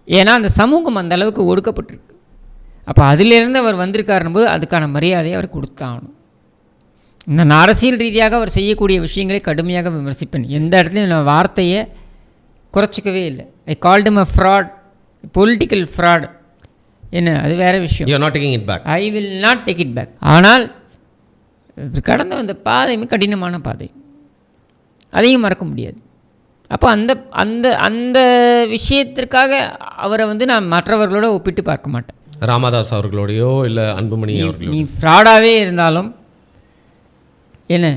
ஏன்னா அந்த சமூகம் அந்த அளவுக்கு ஒடுக்கப்பட்டிருக்கு. அப்போ அதிலிருந்து அவர் வந்திருக்காருன்னு போது அதுக்கான மரியாதையை அவர் கொடுத்தாகணும். நான் அரசியல் ரீதியாக அவர் செய்யக்கூடிய விஷயங்களை கடுமையாக விமர்சிப்பேன். எந்த இடத்துலையும் நான் வார்த்தையை குறைச்சிக்கவே இல்லை. I called him a fraud, political fraud. என்ன, அது வேறு விஷயம். You are not taking it back. I will not take it back. ஆனால் கடந்த அந்த பாதையுமே கடினமான பாதை, அதையும் மறக்க முடியாது. அப்போ அந்த அந்த அந்த விஷயத்திற்காக அவரை வந்து நான் மற்றவர்களோட ஒப்பிட்டு பார்க்க மாட்டேன். ராமதாஸ் அவர்களோடையோ இல்லை அன்புமணி அவர்களோ. நீ ஃப்ராடாகவே இருந்தாலும் என்ன,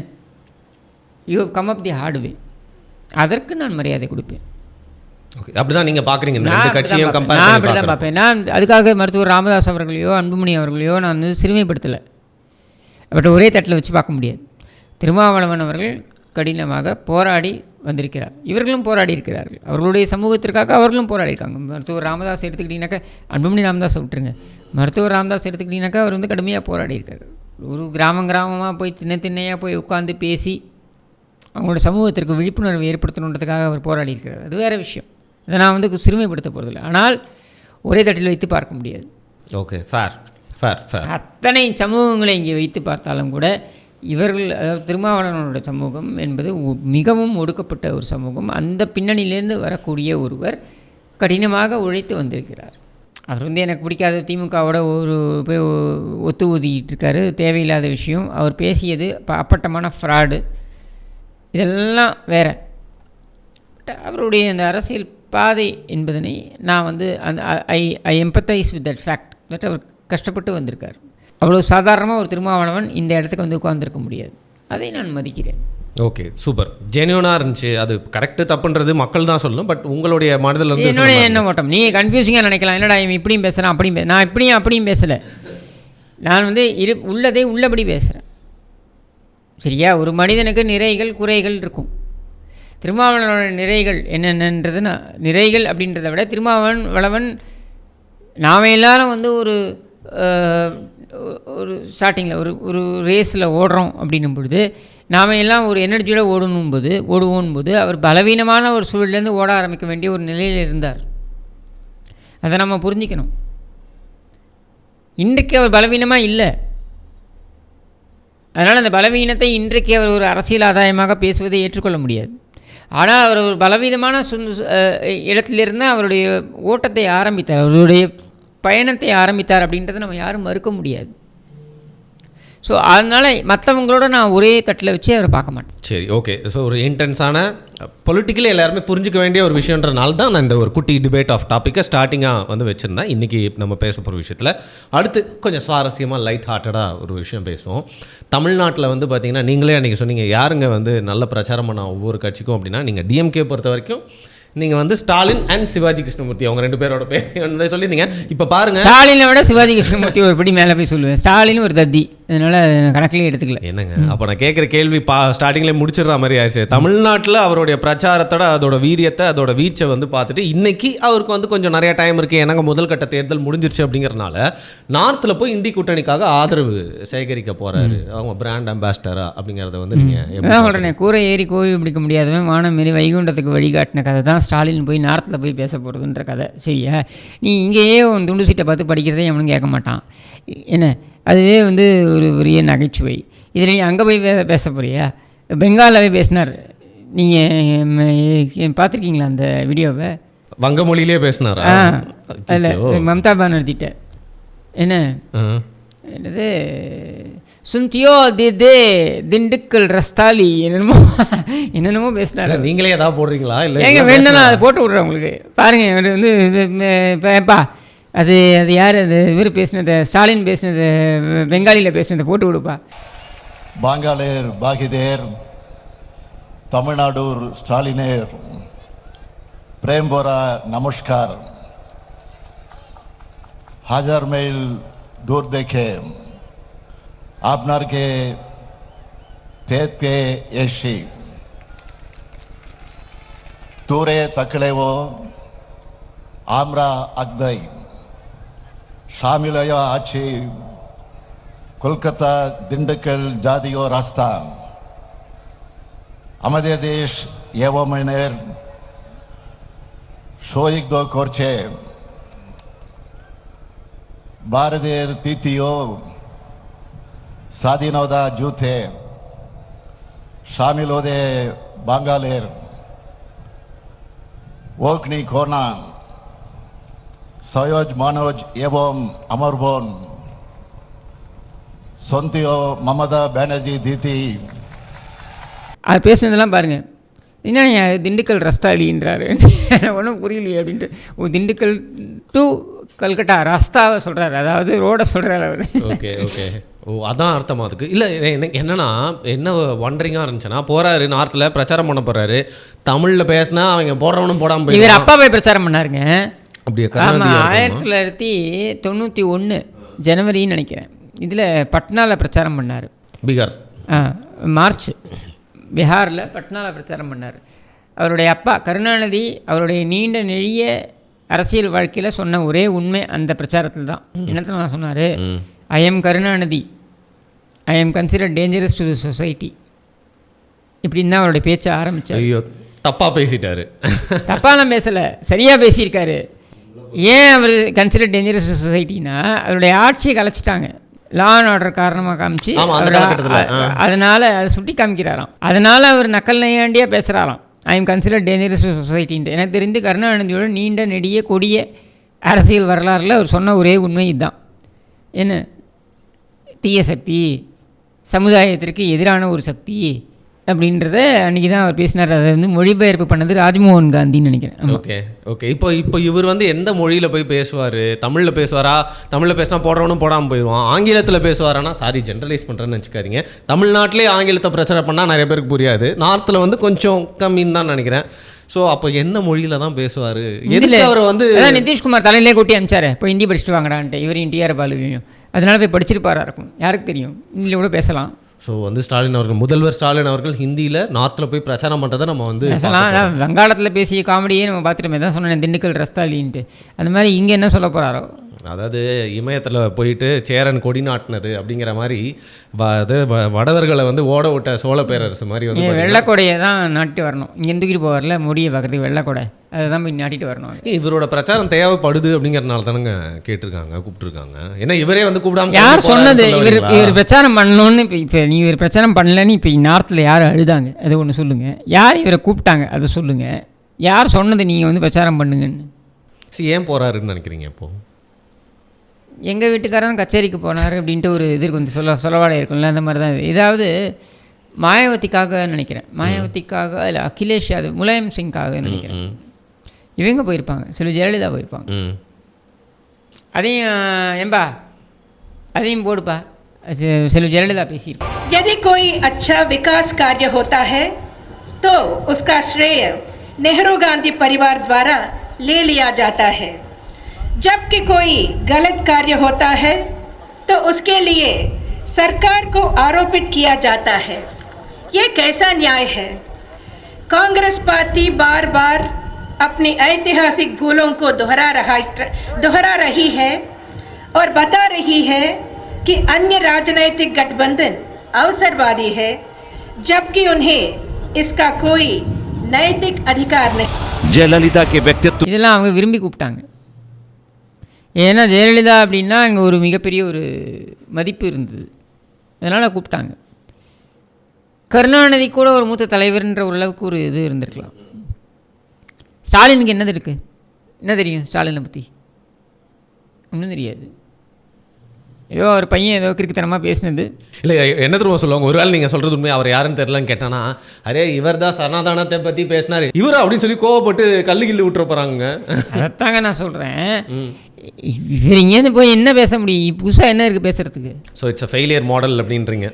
you have come up the hard way, அதற்கு நான் மரியாதை கொடுப்பேன். ஓகே, அப்படி தான் நீங்கள் பார்க்குறீங்க இந்த ரெண்டு கட்சியும் கம்பேர் பண்ணி? நான் அப்படி தான் பார்ப்பேன். நான் அதுக்காக மருத்துவர் ராமதாஸ் அவர்களையோ அன்புமணி அவர்களையோ நான் வந்து சிறுமைப்படுத்தலை. பட் ஒரே தட்டில் வச்சு பார்க்க முடியாது. திருமாவளவன் அவர்கள் கடினமாக போராடி வந்திருக்கிறார், இவர்களும் போராடி இருக்கிறார்கள். அவர்களுடைய சமூகத்திற்காக அவர்களும் போராடிருக்காங்க. மருத்துவர் ராமதாஸ் எடுத்துக்கிட்டிங்கனாக்கா, அன்புமணி ராமதாஸ் விட்டுருங்க, மருத்துவர் ராமதாஸ் எடுத்துக்கிட்டிங்கனாக்கா அவர் வந்து கடுமையாக போராடி இருக்கார். ஒரு கிராமமாக போய் திண்ணையாக போய் உட்காந்து பேசி அவங்களோட சமூகத்திற்கு விழிப்புணர்வு ஏற்படுத்தணுன்றதுக்காக அவர் போராடி இருக்கிறார். அது வேறு விஷயம். அதை நான் வந்து சிறுமைப்படுத்த போகிறதில்ல. ஆனால் ஒரே தட்டில் வைத்து பார்க்க முடியாது. Okay, fair fair fair. அத்தனை சமூகங்களை இங்கே வைத்து பார்த்தாலும் கூட இவர்கள், அதாவது திருமாவளவனோட சமூகம் என்பது மிகவும் ஒடுக்கப்பட்ட ஒரு சமூகம். அந்த பின்னணியிலேருந்து வரக்கூடிய ஒருவர் கடினமாக உழைத்து வந்திருக்கிறார். அவர் வந்து எனக்கு பிடிக்காத திமுகவோட ஒரு போய் ஒத்து ஊதிக்கிட்டு இருக்காரு, தேவையில்லாத விஷயம். அவர் பேசியது அப்பட்டமான ஃப்ராடு, இதெல்லாம் வேற. பட் அவருடைய அந்த அரசியல் பாதை என்பதனை நான் வந்து அந்த I empathise with that fact that அவர் கஷ்டப்பட்டு வந்திருக்கார். அவ்வளோ சாதாரணமாக ஒரு திருமாவளவன் இந்த இடத்துக்கு வந்து உட்காந்துருக்க முடியாது. அதை நான் மதிக்கிறேன். Okay, super. ஜென்யூனாக இருந்துச்சு. அது கரெக்டு தப்புன்றது மக்கள் தான் சொல்லணும். பட் உங்களுடைய மனதில் இருந்து என்னுடைய என்ன ஓட்டம். நீ கன்ஃபியூசிங்காக நினைக்கலாம், என்னடா இவன் இப்படியும் பேசுகிறான் அப்படியும் நான் இப்படியும் அப்படியும் பேசலை. நான் வந்து உள்ளதை உள்ளபடி பேசுகிறேன். சரியா? ஒரு மனிதனுக்கு நிறைகள் குறைகள் இருக்கும். திருமாவளவனோட நிறைகள் என்னென்னன்றது நிறைகள் அப்படின்றத விட திருமாவளவன் நாம் எல்லாரும் வந்து ஒரு ஸ்டார்டிங்கில் ஒரு ரேஸில் ஓடுறோம் அப்படின்னும் பொழுது நாம் எல்லாம் ஒரு எனர்ஜியோடு ஓடுவோம் போது அவர் பலவீனமான ஒரு சூழலேருந்து ஓட ஆரம்பிக்க வேண்டிய ஒரு நிலையில் இருந்தார். அதை நம்ம புரிஞ்சிக்கணும். இன்றைக்கு அவர் பலவீனமாக இல்லை. அதனால் அந்த பலவீனத்தை இன்றைக்கு அவர் ஒரு அரசியல் ஆதாயமாக பேசுவதை ஏற்றுக்கொள்ள முடியாது. ஆனால் அவர் ஒரு பலவீனமான இடத்திலிருந்து அவருடைய ஓட்டத்தை ஆரம்பித்தார், அவருடைய பயணத்தை ஆரம்பித்தார் அப்படின்றத நம்ம யாரும் மறுக்க முடியாது. ஸோ அதனால் மற்றவங்களோட நான் ஒரே தட்டில் வச்சு அவரை பார்க்க மாட்டேன். சரி, ஓகே. ஸோ ஒரு இன்டென்ஸான பொலிட்டிக்கலி எல்லாருமே புரிஞ்சிக்க வேண்டிய ஒரு விஷயன்றனால தான் நான் இந்த ஒரு குட்டி டிபேட் ஆஃப் டாப்பிக்கை ஸ்டார்டிங்காக வந்து வச்சுருந்தேன். இன்றைக்கி நம்ம பேச போகிற விஷயத்தில் அடுத்து கொஞ்சம் சுவாரஸ்யமாக லைட் ஹார்ட்டடாக ஒரு விஷயம் பேசுவோம். தமிழ்நாட்டில் வந்து பார்த்திங்கன்னா, நீங்களே அன்றைக்கி சொன்னீங்க யாருங்க வந்து நல்ல பிரச்சாரம் பண்ண ஒவ்வொரு கட்சிக்கும் அப்படின்னா, நீங்கள் டிஎம்கே பொறுத்த வரைக்கும் நீங்கள் வந்து ஸ்டாலின் அண்ட் சிவாஜி கிருஷ்ணமூர்த்தி அவங்க 2 பேரோட பேர் வந்து சொல்லியிருந்தீங்க. இப்போ பாருங்கள், ஸ்டாலினை விட சிவாஜி கிருஷ்ணமூர்த்தி ஒரு படி மேலே போய் சொல்லுவேன். ஸ்டாலின் ஒரு தத்தி, அதனால் கணக்கிலே எடுத்துக்கல. என்னங்க அப்போ நான் கேட்குற கேள்வி ஸ்டார்டிங்லேயே முடிச்சிடுற மாதிரி ஆயிடுச்சு. தமிழ்நாட்டில் அவருடைய பிரச்சாரத்தோட அதோட வீரியத்தை அதோட வீச்சை வந்து பார்த்துட்டு இன்றைக்கி அவருக்கு வந்து கொஞ்சம் நிறைய டைம் இருக்குது, எனக்கு முதல் கட்ட தேர்தல் முடிஞ்சிருச்சு அப்படிங்கிறனால நார்த்தில் போய் இந்தி கூட்டணிக்காக ஆதரவு சேகரிக்க போகிறாரு, அவங்க பிராண்ட் அம்பாசிடரா அப்படிங்கிறத வந்து நீங்கள் உடனே கூரை ஏறி கோவில் பிடிக்க முடியாதவன் வானம் மாரி வைகுண்டத்துக்கு வழிகாட்டின கதை தான் ஸ்டாலின் போய் நார்த்தில் போய் பேச போகிறதுன்ற கதை. சரியா? நீ இங்கேயே உன் துண்டு சீட்டை பார்த்து படிக்கிறதே அவனும் கேட்க மாட்டான். என்ன, அதுவே வந்து ஒரு பெரிய நகைச்சுவை. இதில் நீ அங்கே போய் பேச போறியா? பெங்காலாவே பேசினார். நீங்கள் பார்த்துருக்கீங்களா அந்த வீடியோவை? வங்க மொழியிலே பேசினாரா? அதில் மம்தா பானர்ஜிட்ட என்ன என்னது சுந்தியோ தே திண்டுக்கல் ரஸ்தாலி என்னென்னமோ பேசினார். நீங்களே ஏதாவது போடுறீங்களா? இல்லை ஏங்க வேணும்னா அதை போட்டு விட்றேன் உங்களுக்கு. பாருங்கள், இவர் வந்து இப்பா அது யார் அது இவர் பேசினதை, ஸ்டாலின் பேசினதை பெங்காலியில் பேசினதை போட்டு விடுப்பா. பாங்காலேர் பாகிதேர் तमिलनाडुर स्टालिनेर प्रेम बोरा नमस्कार। हजार मील दूर देखे आपनार के तेत के एशी तूरे तकलेवो आम्रा अग्दई शामिलयो आची कोलकाता दिंडकल जादियो रास्ता अमदे देश येवो मनेर शोइक दो कोर्चे भारदेर तीतियो सादिनोदा जूथे शामिलोदे बांगालेर ओकनी कोना सयोज मनोज एवं अमरबोन सोंतियो ममता बनर्जी दीदी அது பேசுனதெல்லாம் பாருங்கள். என்ன திண்டுக்கல் ரஸ்தாலின்றாரு, ஒன்றும் புரியலையே அப்படின்ட்டு. திண்டுக்கல் டு கல்கட்டா ரஸ்தாவை சொல்கிறாரு, அதாவது ரோடை சொல்கிறாரு அவர். ஓகே ஓகே அதான் அர்த்தமாக இருக்குது. இல்லை எனக்கு என்னென்னா என்ன ஒண்டரிங்காக இருந்துச்சுன்னா, போகிறாரு நார்த்தில் பிரச்சாரம் பண்ண போகிறாரு, தமிழில் பேசினா அவங்க போடுறவனும் போடாமல் போய் இவர் அப்பா போய் பிரச்சாரம் பண்ணாருங்க. அப்படியே ஆமாம், 1991 ஜனவரின்னு நினைக்கிறேன். இதில் பட்னாவில் பிரச்சாரம் பண்ணார். பீகார் மார்ச் பீகாரில் பட்னாவில் பிரச்சாரம் பண்ணார். அவருடைய அப்பா கருணாநிதி அவருடைய நீண்ட நெழிய அரசியல் வாழ்க்கையில் சொன்ன ஒரே உண்மை அந்த பிரச்சாரத்தில் தான். என்னத்தை நான் சொன்னார், I am Karunanidhi, I am considered dangerous to the society, இப்படின்னு தான் அவருடைய பேச்சை ஆரம்பித்தார். ஐயோ தப்பாக பேசிட்டாரு. தப்பாலாம் பேசலை, சரியாக பேசியிருக்காரு. ஏன் அவர் கன்சிடர் டேஞ்சரஸ் சொசைட்டினா அவருடைய ஆட்சியை கலைச்சிட்டாங்க, லா அண்ட் ஆர்டர் காரணமாக காமிச்சு, அதனால் அதை சுட்டி காமிக்கிறாராம். அதனால் அவர் நக்கல் நையாண்டியாக பேசுகிறாராம், ஐ எம் கன்சிடர் டேஞ்சரஸ் சொசைட்டின்ட்டு. எனக்கு தெரிந்து கருணாநிதியோட நீண்ட நெடிய கொடிய அரசியல் வரலாறில் அவர் சொன்ன ஒரே உண்மை இதுதான். என்ன, தீய சக்தி, சமுதாயத்திற்கு எதிரான ஒரு சக்தி அப்படின்றத அன்றைக்கி தான் அவர் பேசினார். அதை வந்து மொழிபெயர்ப்பு பண்ணது ராஜ்மோகன் காந்தின்னு நினைக்கிறேன். Okay okay. இப்போ இவர் வந்து எந்த மொழியில் போய் பேசுவார்? தமிழில் பேசுவாரா? தமிழில் பேசினா போடுறவனும் போடாமல் போயிடுவான். ஆங்கிலத்தில் பேசுவாரானா, சாரி ஜென்ரலைஸ் பண்ணுறேன்னு வச்சுக்காதீங்க, தமிழ்நாட்டிலே ஆங்கிலத்தை பிரச்சனை பண்ணால் நிறைய பேருக்கு புரியாது, நார்த்தில் வந்து கொஞ்சம் கம்மின்னு தான் நினைக்கிறேன். ஸோ அப்போ என்ன மொழியில் தான் பேசுவார்? எதில் அவர் வந்து நிதிஷ்குமார் தலையிலே கொட்டி அனுப்பிச்சாரு, இப்போ ஹிந்தி படிச்சுட்டு வாங்கடான்ட்டு, இவரையும் டிஆர் பாலுவையும். அதனால போய் படிச்சிருப்பாரா இருக்கும், யாருக்கு தெரியும், இந்தியில் கூட பேசலாம். ஸோ வந்து ஸ்டாலின் அவர்கள், முதல்வர் ஸ்டாலின் அவர்கள் ஹிந்தியில் நார்த்தில் போய் பிரச்சாரம் பண்ணுறதை நம்ம வந்து பேசலாம். வங்காளத்தில் பேசிய காமெடியே நம்ம பார்த்துட்டோமே, தான் சொன்னேன் திண்டுக்கல் ரஸ்தாலின்ட்டு. அந்த மாதிரி இங்கே என்ன சொல்ல போகிறாரோ, அதாவது இமயத்தில் போயிட்டு சேரன் கொடி நாட்டினது அப்படிங்கிற மாதிரி அது வடவர்களை வந்து ஓட விட்ட சோழ பேரரசு மாதிரி வந்து வெள்ளைக்கொடையை தான் நாட்டி வரணும். இங்கே தூக்கிட்டு போவார்ல முடியை பார்க்குறதுக்கு வெள்ளைக்கொடை, அதை தான் போய் நாட்டிட்டு வரணும். இவரோட பிரச்சாரம் தேவைப்படுது அப்படிங்கிறனால தானுங்க கேட்டிருக்காங்க, கூப்பிட்டுருக்காங்க. ஏன்னா இவரே வந்து கூப்பிடாம யார் சொன்னது இவர் பிரச்சாரம் பண்ணணும்னு? இப்போ நீ இவர் பிரச்சாரம் பண்ணலன்னு இப்போ நார்த்தில் யார் அழுதாங்க, அது ஒன்று சொல்லுங்கள். யார் இவரை கூப்பிட்டாங்க அதை சொல்லுங்கள். யார் சொன்னது நீங்கள் வந்து பிரச்சாரம் பண்ணுங்கன்னு? ஏன் போகிறாருன்னு நினைக்கிறீங்க? இப்போது எங்கள் வீட்டுக்காரன் கச்சேரிக்கு போனார் அப்படின்ட்டு ஒரு இது வந்து சொல்லவாடை இருக்கும்ல, அந்த மாதிரி தான் இது. இதாவது மாயாவதிக்காக நினைக்கிறேன், மாயாவதிக்காக இல்லை அகிலேஷ் யாதவ், முலாயம் சிங்காக நினைக்கிறேன், இவங்க போயிருப்பாங்க, சில ஜெயலலிதா போயிருப்பாங்க. அதையும் ஏம்பா அதையும் போடுப்பா, சில ஜெயலலிதா பேசியிருப்பாங்க. यदि कोई अच्छा विकास कार्य होता है तो उसका श्रेय नेहरू गांधी परिवार द्वारा ले लिया जाता है, जबकि कोई गलत कार्य होता है तो उसके लिए सरकार को आरोपित किया जाता है. ये कैसा न्याय है? कांग्रेस पार्टी बार बार अपनी ऐतिहासिक भूलों को दोहरा रही है और बता रही है कि अन्य राजनीतिक गठबंधन अवसरवादी है, जबकि उन्हें इसका कोई नैतिक अधिकार नहीं. जयललिता के व्यक्तित्व இதெல்லாம் அவங்க விரும்பி கூப்பிட்டாங்க. ஏன்னா ஜெயலலிதா அப்படின்னா அங்கே ஒரு மிகப்பெரிய ஒரு மதிப்பு இருந்தது, அதனால் கூப்பிட்டாங்க. கருணாநிதி கூட ஒரு மூத்த தலைவர்ன்ற அளவுக்கு ஒரு இது இருந்திருக்கலாம். ஸ்டாலினுக்கு என்னது இருக்குது, என்ன தெரியும் ஸ்டாலினை பற்றி? ஒன்றும் தெரியாது. ஏதோ ஒரு பையன் ஏதோ கிறுக்குத்தனமாக பேசினது. இல்லை என்ன திரும்ப சொல்லுவாங்க, ஒரு வேளை நீங்கள் சொல்கிறது உண்மை, அவர் யாருன்னு தெரியலன்னு கேட்டானா, அரே இவர் தான் சனாதானத்தை பற்றி பேசினார் இவர் அப்படின்னு சொல்லி கோவப்பட்டு கல்லு கில்லு விட்டுற போகிறாங்க. அதைத்தாங்க நான் சொல்கிறேன். இவர் இங்கேருந்து போய் என்ன பேச முடியும், புதுசாக என்ன இருக்குது பேசுகிறதுக்கு? So it's a failure model அப்படின்றீங்க.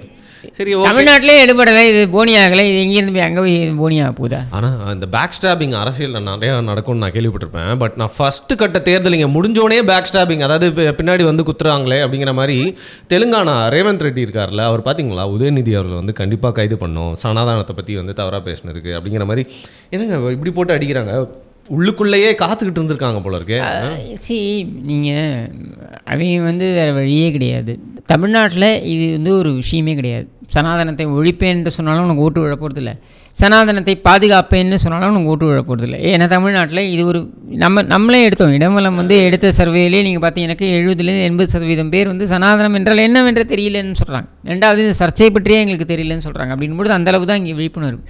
சரி, தமிழ்நாட்டிலே எடுபடலை, இது போனி ஆகலை, இது எங்கேருந்து போய் அங்கே போய் போனியாக போகுதா? ஆனால் இந்த பேக் ஸ்டாபிங் அரசியல் நிறையா நடக்கும்னு நான் கேள்விப்பட்டிருப்பேன். பட் நான் ஃபஸ்ட்டு கட்ட தேர்தல் இங்கே முடிஞ்சோடனே பேக் ஸ்டாபிங், அதாவது பின்னாடி வந்து குத்துறாங்களே அப்படிங்கிற மாதிரி தெலுங்கானா ரேவந்த் ரெட்டி இருக்கார்ல, அவர் பார்த்தீங்களா, உதயநிதி அவர்கள் வந்து கண்டிப்பாக கைது பண்ணோம் சனாதானத்தை பற்றி வந்து தவறாக பேசினதுக்கு அப்படிங்கிற மாதிரி. என்னங்க இப்படி போட்டு அடிக்கிறாங்க, உள்ளுக்குள்ளேயே காத்துக்கிட்டு இருந்திருக்காங்க போல இருக்கே. நீங்கள் அவங்க வந்து வேறு வழியே கிடையாது. தமிழ்நாட்டில் இது வந்து ஒரு விஷயமே கிடையாது. சனாதனத்தை ஒழிப்பேன்னு சொன்னாலும் உனக்கு ஓட்டு விழ போகிறதில்ல, சனாதனத்தை பாதுகாப்பேன்னு சொன்னாலும் உனக்கு ஓட்டு விழ போகிறதில்ல. ஏன்னா தமிழ்நாட்டில் இது ஒரு நம்மளே எடுத்தோம், இடவலம் வந்து எடுத்த சர்வேலே நீங்கள் பார்த்தீங்கன்னாக்க 70-80% பேர் வந்து சனாதனம் என்றால் என்னவென்று தெரியலன்னு சொல்கிறாங்க. ரெண்டாவது இந்த சர்ச்சை பற்றியே எங்களுக்கு தெரியலன்னு சொல்கிறாங்க. அப்படின்போது அந்தளவு தான் இங்கே விழிப்புணர்வு.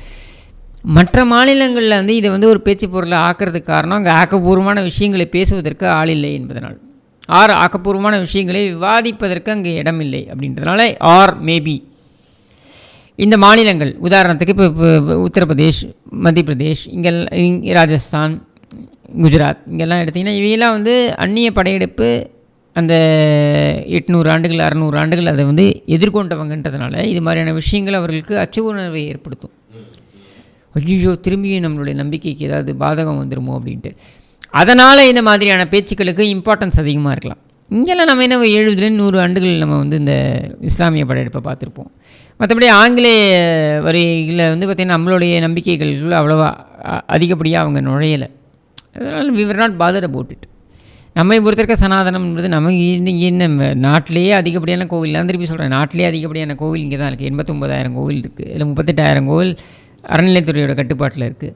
மற்ற மாநிலங்களில் வந்து இதை வந்து ஒரு பேச்சு பொருளை ஆக்கிறதுக்கு காரணம் அங்கே ஆக்கப்பூர்வமான விஷயங்களை பேசுவதற்கு ஆள் இல்லை என்பதனால், ஆக்கப்பூர்வமான விஷயங்களை விவாதிப்பதற்கு அங்கே இடமில்லை அப்படின்றதுனால, ஆர் மேபி இந்த மாநிலங்கள் உதாரணத்துக்கு இப்போ உத்தரப்பிரதேஷ், மத்திய பிரதேஷ், இங்கே ராஜஸ்தான், குஜராத் இங்கெல்லாம் எடுத்திங்கன்னா இவையெல்லாம் வந்து அந்நிய படையெடுப்பு அந்த 800 ஆண்டுகள் 600 ஆண்டுகள் அதை வந்து எதிர்கொண்டவங்கன்றதுனால இது மாதிரியான விஷயங்கள் அவர்களுக்கு அச்சு உணர்வை ஏற்படுத்தும். ஐயோ திரும்பியும் நம்மளுடைய நம்பிக்கைக்கு ஏதாவது பாதகம் வந்துடுமோ அப்படின்ட்டு. அதனால் இந்த மாதிரியான பேச்சுக்களுக்கு இம்பார்ட்டன்ஸ் அதிகமாக இருக்கலாம். இங்கெல்லாம் நம்ம என்ன 70-100 ஆண்டுகள் நம்ம வந்து இந்த இஸ்லாமிய படையெடுப்பை பார்த்துருப்போம். மற்றபடி ஆங்கிலேய வரிகளில் வந்து பார்த்திங்கன்னா நம்மளுடைய நம்பிக்கைகள் அவ்வளோவா அதிகப்படியாக அவங்க நுழையலை. அதனால் we were not bothered about it. நம்மை பொறுத்திருக்க சனாதனம்ன்றது நமக்கு இந்த நாட்டிலேயே அதிகப்படியான கோவில், நான் திருப்பி சொல்கிறேன், நாட்டிலேயே அதிகப்படியான கோவில் இங்கே தான் இருக்குது. 89,000 கோவில் இருக்குது. இதில் 38,000 கோவில் அறநிலையத்துறையோட கட்டுப்பாட்டில் இருக்குது.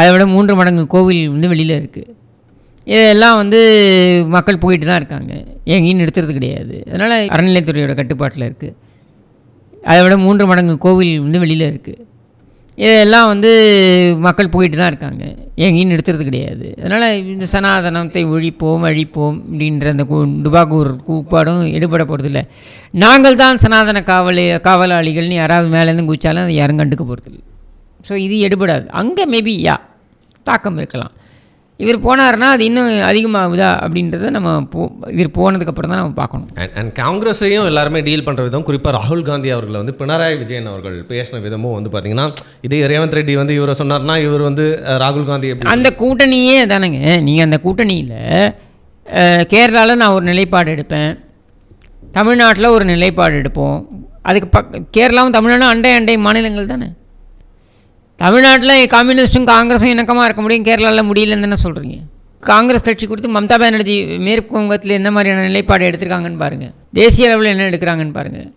அதை விட 3 மடங்கு கோவில் வந்து வெளியில் இருக்குது. இதெல்லாம் வந்து மக்கள் போயிட்டு தான் இருக்காங்க, எங்கேயும் நிறுத்துறது கிடையாது. அதனால் அறநிலையத்துறையோட கட்டுப்பாட்டில் இருக்குது. அதை விட 3 மடங்கு கோவில் வந்து வெளியில் இருக்குது. இதெல்லாம் வந்து மக்கள் போயிட்டு தான் இருக்காங்க, எங்கேயும் நிறுத்துறது கிடையாது. அதனால் இந்த சனாதனத்தை ஒழிப்போம் அழிப்போம் அப்படின்ற அந்த டுபாகூர் கூப்பாடும் எடுபட போகிறதில்ல. நாங்கள் தான் சனாதன காவலாளிகள்னு யாராவது மேலேருந்து குதிச்சாலும் அதை யாரும் கண்டுக்க போகிறதில்ல. ஸோ இது எடுபடாது. அங்கே மேபி தாக்கம் இருக்கலாம். இவர் போனார்னா அது இன்னும் அதிகமாகுதா அப்படின்றத நம்ம இவர் போனதுக்கப்புறம் தான் நம்ம பார்க்கணும். அண்ட் காங்கிரஸையும் எல்லாருமே டீல் பண்ணுற விதம், குறிப்பாக ராகுல் காந்தி அவர்களை வந்து பினராயி விஜயன் அவர்கள் பேசின விதமும் வந்து பார்த்திங்கன்னா, இதே ரேவந்த் ரெட்டி வந்து இவரை சொன்னார்னா இவர் வந்து ராகுல் காந்தி அந்த கூட்டணியே தானேங்க. நீங்கள் அந்த கூட்டணியில் கேரளாவில் நான் ஒரு நிலைப்பாடு எடுப்பேன், தமிழ்நாட்டில் ஒரு நிலைப்பாடு எடுப்போம். அதுக்கு கேரளாவும் தமிழ்நாடும் அண்டை மாநிலங்கள் தானே. தமிழ்நாட்டில் கம்யூனிஸ்ட்டும் காங்கிரஸும் இணக்கமாக இருக்க முடியும், கேரளாவில் முடியலன்னு தானே சொல்கிறீங்க. காங்கிரஸ் கட்சி கொடுத்து மம்தா பானர்ஜி மேற்கு வங்கத்தில் எந்த மாதிரியான நிலைப்பாடு எடுத்திருக்காங்கன்னு பாருங்கள், தேசிய அளவில் என்ன எடுக்கிறாங்கன்னு பாருங்கள்.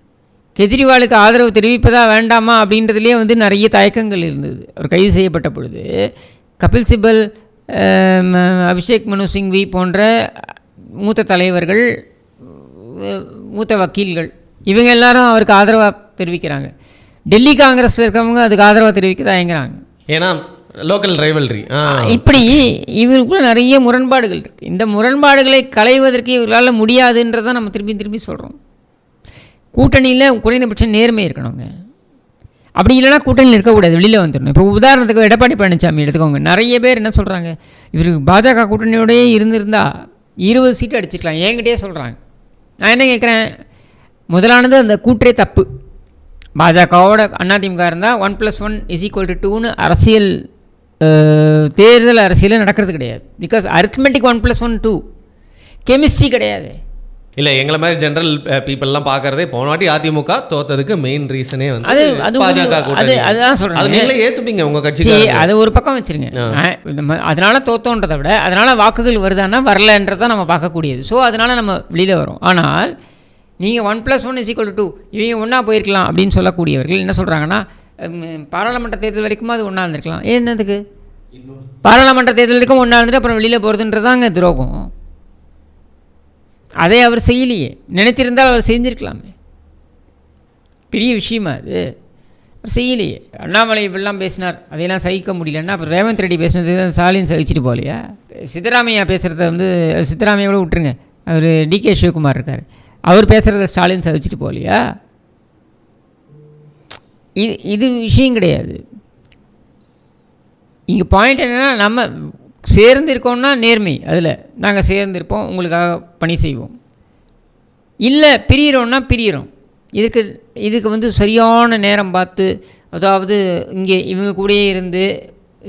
கெஜ்ரிவாலுக்கு ஆதரவு தெரிவிப்பதா வேண்டாமா அப்படின்றதுலேயே வந்து நிறைய தயக்கங்கள் இருந்தது. அவர் கைது செய்யப்பட்ட பொழுது கபில் சிபல், அபிஷேக் மனு சிங்வி போன்ற மூத்த தலைவர்கள், மூத்த வக்கீல்கள், இவங்க எல்லாரும் அவருக்கு ஆதரவாக தெரிவிக்கிறாங்க. டெல்லி காங்கிரஸில் இருக்கிறவங்க அதுக்கு ஆதரவாக தெரிவிக்க தயங்குறாங்க, ஏன்னா லோக்கல் ரைவல்ரி. இப்படி இவங்களுக்குள்ள நிறைய முரண்பாடுகள் இருக்குது. இந்த முரண்பாடுகளை களைவதற்கு இவர்களால் முடியாதுன்றதை நம்ம திரும்பி சொல்கிறோம். கூட்டணியில் குறைந்தபட்சம் நேர்மை இருக்கணுங்க. அப்படி இல்லைனா கூட்டணியில் இருக்கக்கூடாது, வெளியில் வந்துடணும். இப்போ உதாரணத்துக்கு எடப்பாடி பழனிசாமி எடுத்துக்கோங்க. நிறைய பேர் என்ன சொல்கிறாங்க, இவருக்கு பாஜக கூட்டணியோடய இருந்திருந்தா 20 சீட்டு அடிச்சிக்கலாம் என்கிட்டயே சொல்கிறாங்க. நான் என்ன கேட்குறேன், முதலானது அந்த கூற்றே தப்பு. பாஜகவோட அதிமுக இருந்தால் 1+1 = 2ன்னு அரசியல் தேர்தல் அரசியலில் நடக்கிறது கிடையாது. பிகாஸ் அரித்மெட்டிக் 1+1 2, கெமிஸ்ட்ரி கிடையாது. இல்லை, எங்களை மாதிரி ஜென்ரல் பீப்புளெலாம் பார்க்குறதே போன வாட்டி அதிமுக தோத்ததுக்கு மெயின் ரீசனே வந்து பாஜக கூட்டணி. அதுதான் சொல்கிறேன், அது நீங்களே ஏற்றுப்பீங்க உங்கள் கட்சி. அதை ஒரு பக்கம் வச்சுருங்க. அதனால் தோத்தோன்றதை விட அதனால் வாக்குகள் வருதானா வரலன்றதான் நம்ம பார்க்கக்கூடியது. ஸோ அதனால் நம்ம வெளியில் வரோம். ஆனால் நீங்கள் 1+1 = 2 இவங்க ஒன்றா போயிருக்கலாம் அப்படின்னு சொல்லக்கூடியவர்கள் என்ன சொல்கிறாங்கன்னா, பாராளுமன்ற தேர்தல் வரைக்கும் அது ஒன்றா இருந்திருக்கலாம். என்னதுக்கு பாராளுமன்ற தேர்தல் வரைக்கும் ஒன்றா இருந்துட்டு அப்புறம் வெளியில் போகிறதுன்றதாங்க துரோகம். அதை அவர் செய்யலையே, நினைத்திருந்தால் அவர் செஞ்சுருக்கலாமே, பெரிய விஷயமா அது. அவர் செய்யலையே. அண்ணாமலை இப்படிலாம் பேசினார், அதையெல்லாம் சகிக்க முடியலன்னா அப்புறம் ரேவந்த் ரெட்டி பேசினது ஸ்டாலின் சகிச்சுட்டு போகலையா? சித்தராமையா பேசுகிறத வந்து சித்தராமையா கூட விட்டுருங்க, அவர் டிகே சிவகுமார் இருக்கார், அவர் பேசுகிறத ஸ்டாலின் சகிச்சுட்டு போகலையா? இது விஷயம் கிடையாது. இங்கே பாயிண்ட் என்னென்னா, நம்ம சேர்ந்து இருக்கோம்னா நேர்மை, அதில் நாங்கள் சேர்ந்துருப்போம், உங்களுக்காக பணி செய்வோம். இல்லை பிரியிறோன்னா பிரியிறோம். இதுக்கு வந்து சரியான நேரம் பார்த்து, அதாவது இங்கே இவங்க கூடயே இருந்து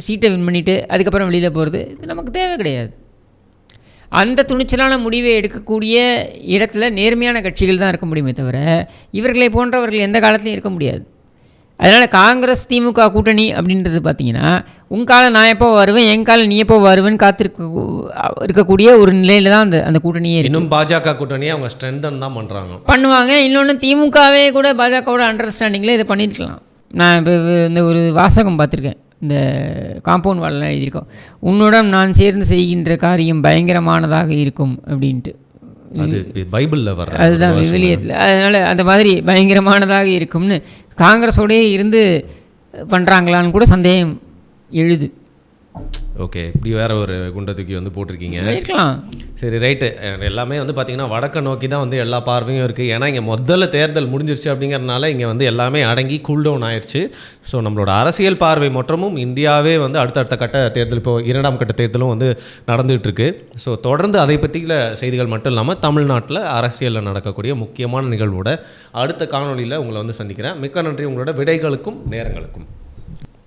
சீட்டை வின் பண்ணிவிட்டு அதுக்கப்புறம் வெளியில் போகிறது இது நமக்கு தேவை கிடையாது. அந்த துணிச்சலான முடிவை எடுக்கக்கூடிய இடத்துல நேர்மையான கட்சிகள் தான் இருக்க முடியுமே தவிர இவர்களை போன்றவர்கள் எந்த காலத்துலையும் இருக்க முடியாது. அதனால் காங்கிரஸ் திமுக கூட்டணி அப்படின்றது பார்த்திங்கன்னா, உன் காலம் நான் எப்போ வருவேன், என் காலம் நீ எப்போ வருவேன்னு இருக்கக்கூடிய ஒரு நிலையில் தான் அந்த கூட்டணியே இருக்குது. இன்னும் பாஜக கூட்டணியை அவங்க ஸ்ட்ரென்தன் தான் பண்ணுவாங்க. இன்னொன்று திமுகவே கூட பாஜகவோட அண்டர்ஸ்டாண்டிங்கில் இதை பண்ணியிருக்கலாம். நான் இப்போ இந்த ஒரு வாசகம் பார்த்துருக்கேன், இந்த காம்பவுண்ட் வாலெலாம் எழுதியிருக்கோம், உன்னுடன் நான் சேர்ந்து செய்கின்ற காரியம் பயங்கரமானதாக இருக்கும் அப்படின்ட்டு. அது பைபிளில் வர, அதுதான் விவிலியத்தில். அதனால் அந்த மாதிரி பயங்கரமானதாக இருக்கும்னு காங்கிரஸோடயே இருந்து பண்ணுறாங்களான்னு கூட சந்தேகம் எழுது. ஓகே, இப்படி வேறு ஒரு குண்டை தூக்கி வந்து போட்டிருக்கீங்க. இருக்கலாம். சரி, ரைட்டு. எல்லாமே வந்து பார்த்திங்கன்னா வடக்க நோக்கி தான் வந்து எல்லா பார்வையும் இருக்குது. ஏன்னா இங்கே முதல்ல தேர்தல் முடிஞ்சிருச்சு அப்படிங்கிறதுனால இங்கே வந்து எல்லாமே அடங்கி கூல்டவுன் ஆயிடுச்சு. ஸோ நம்மளோட அரசியல் பார்வை மொத்தமும் இந்தியாவே வந்து அடுத்தடுத்த கட்ட தேர்தல், இப்போது 2ஆம் கட்ட தேர்தலும் வந்து நடந்துகிட்ருக்கு. ஸோ தொடர்ந்து அதை பற்றின செய்திகள் மட்டும் இல்லாமல் தமிழ்நாட்டில் அரசியலில் நடக்கக்கூடிய முக்கியமான நிகழ்வோட அடுத்த காணொலியில் உங்களை வந்து சந்திக்கிறேன். மிக்க நன்றி உங்களோட விடைகளுக்கும் நேரங்களுக்கும்.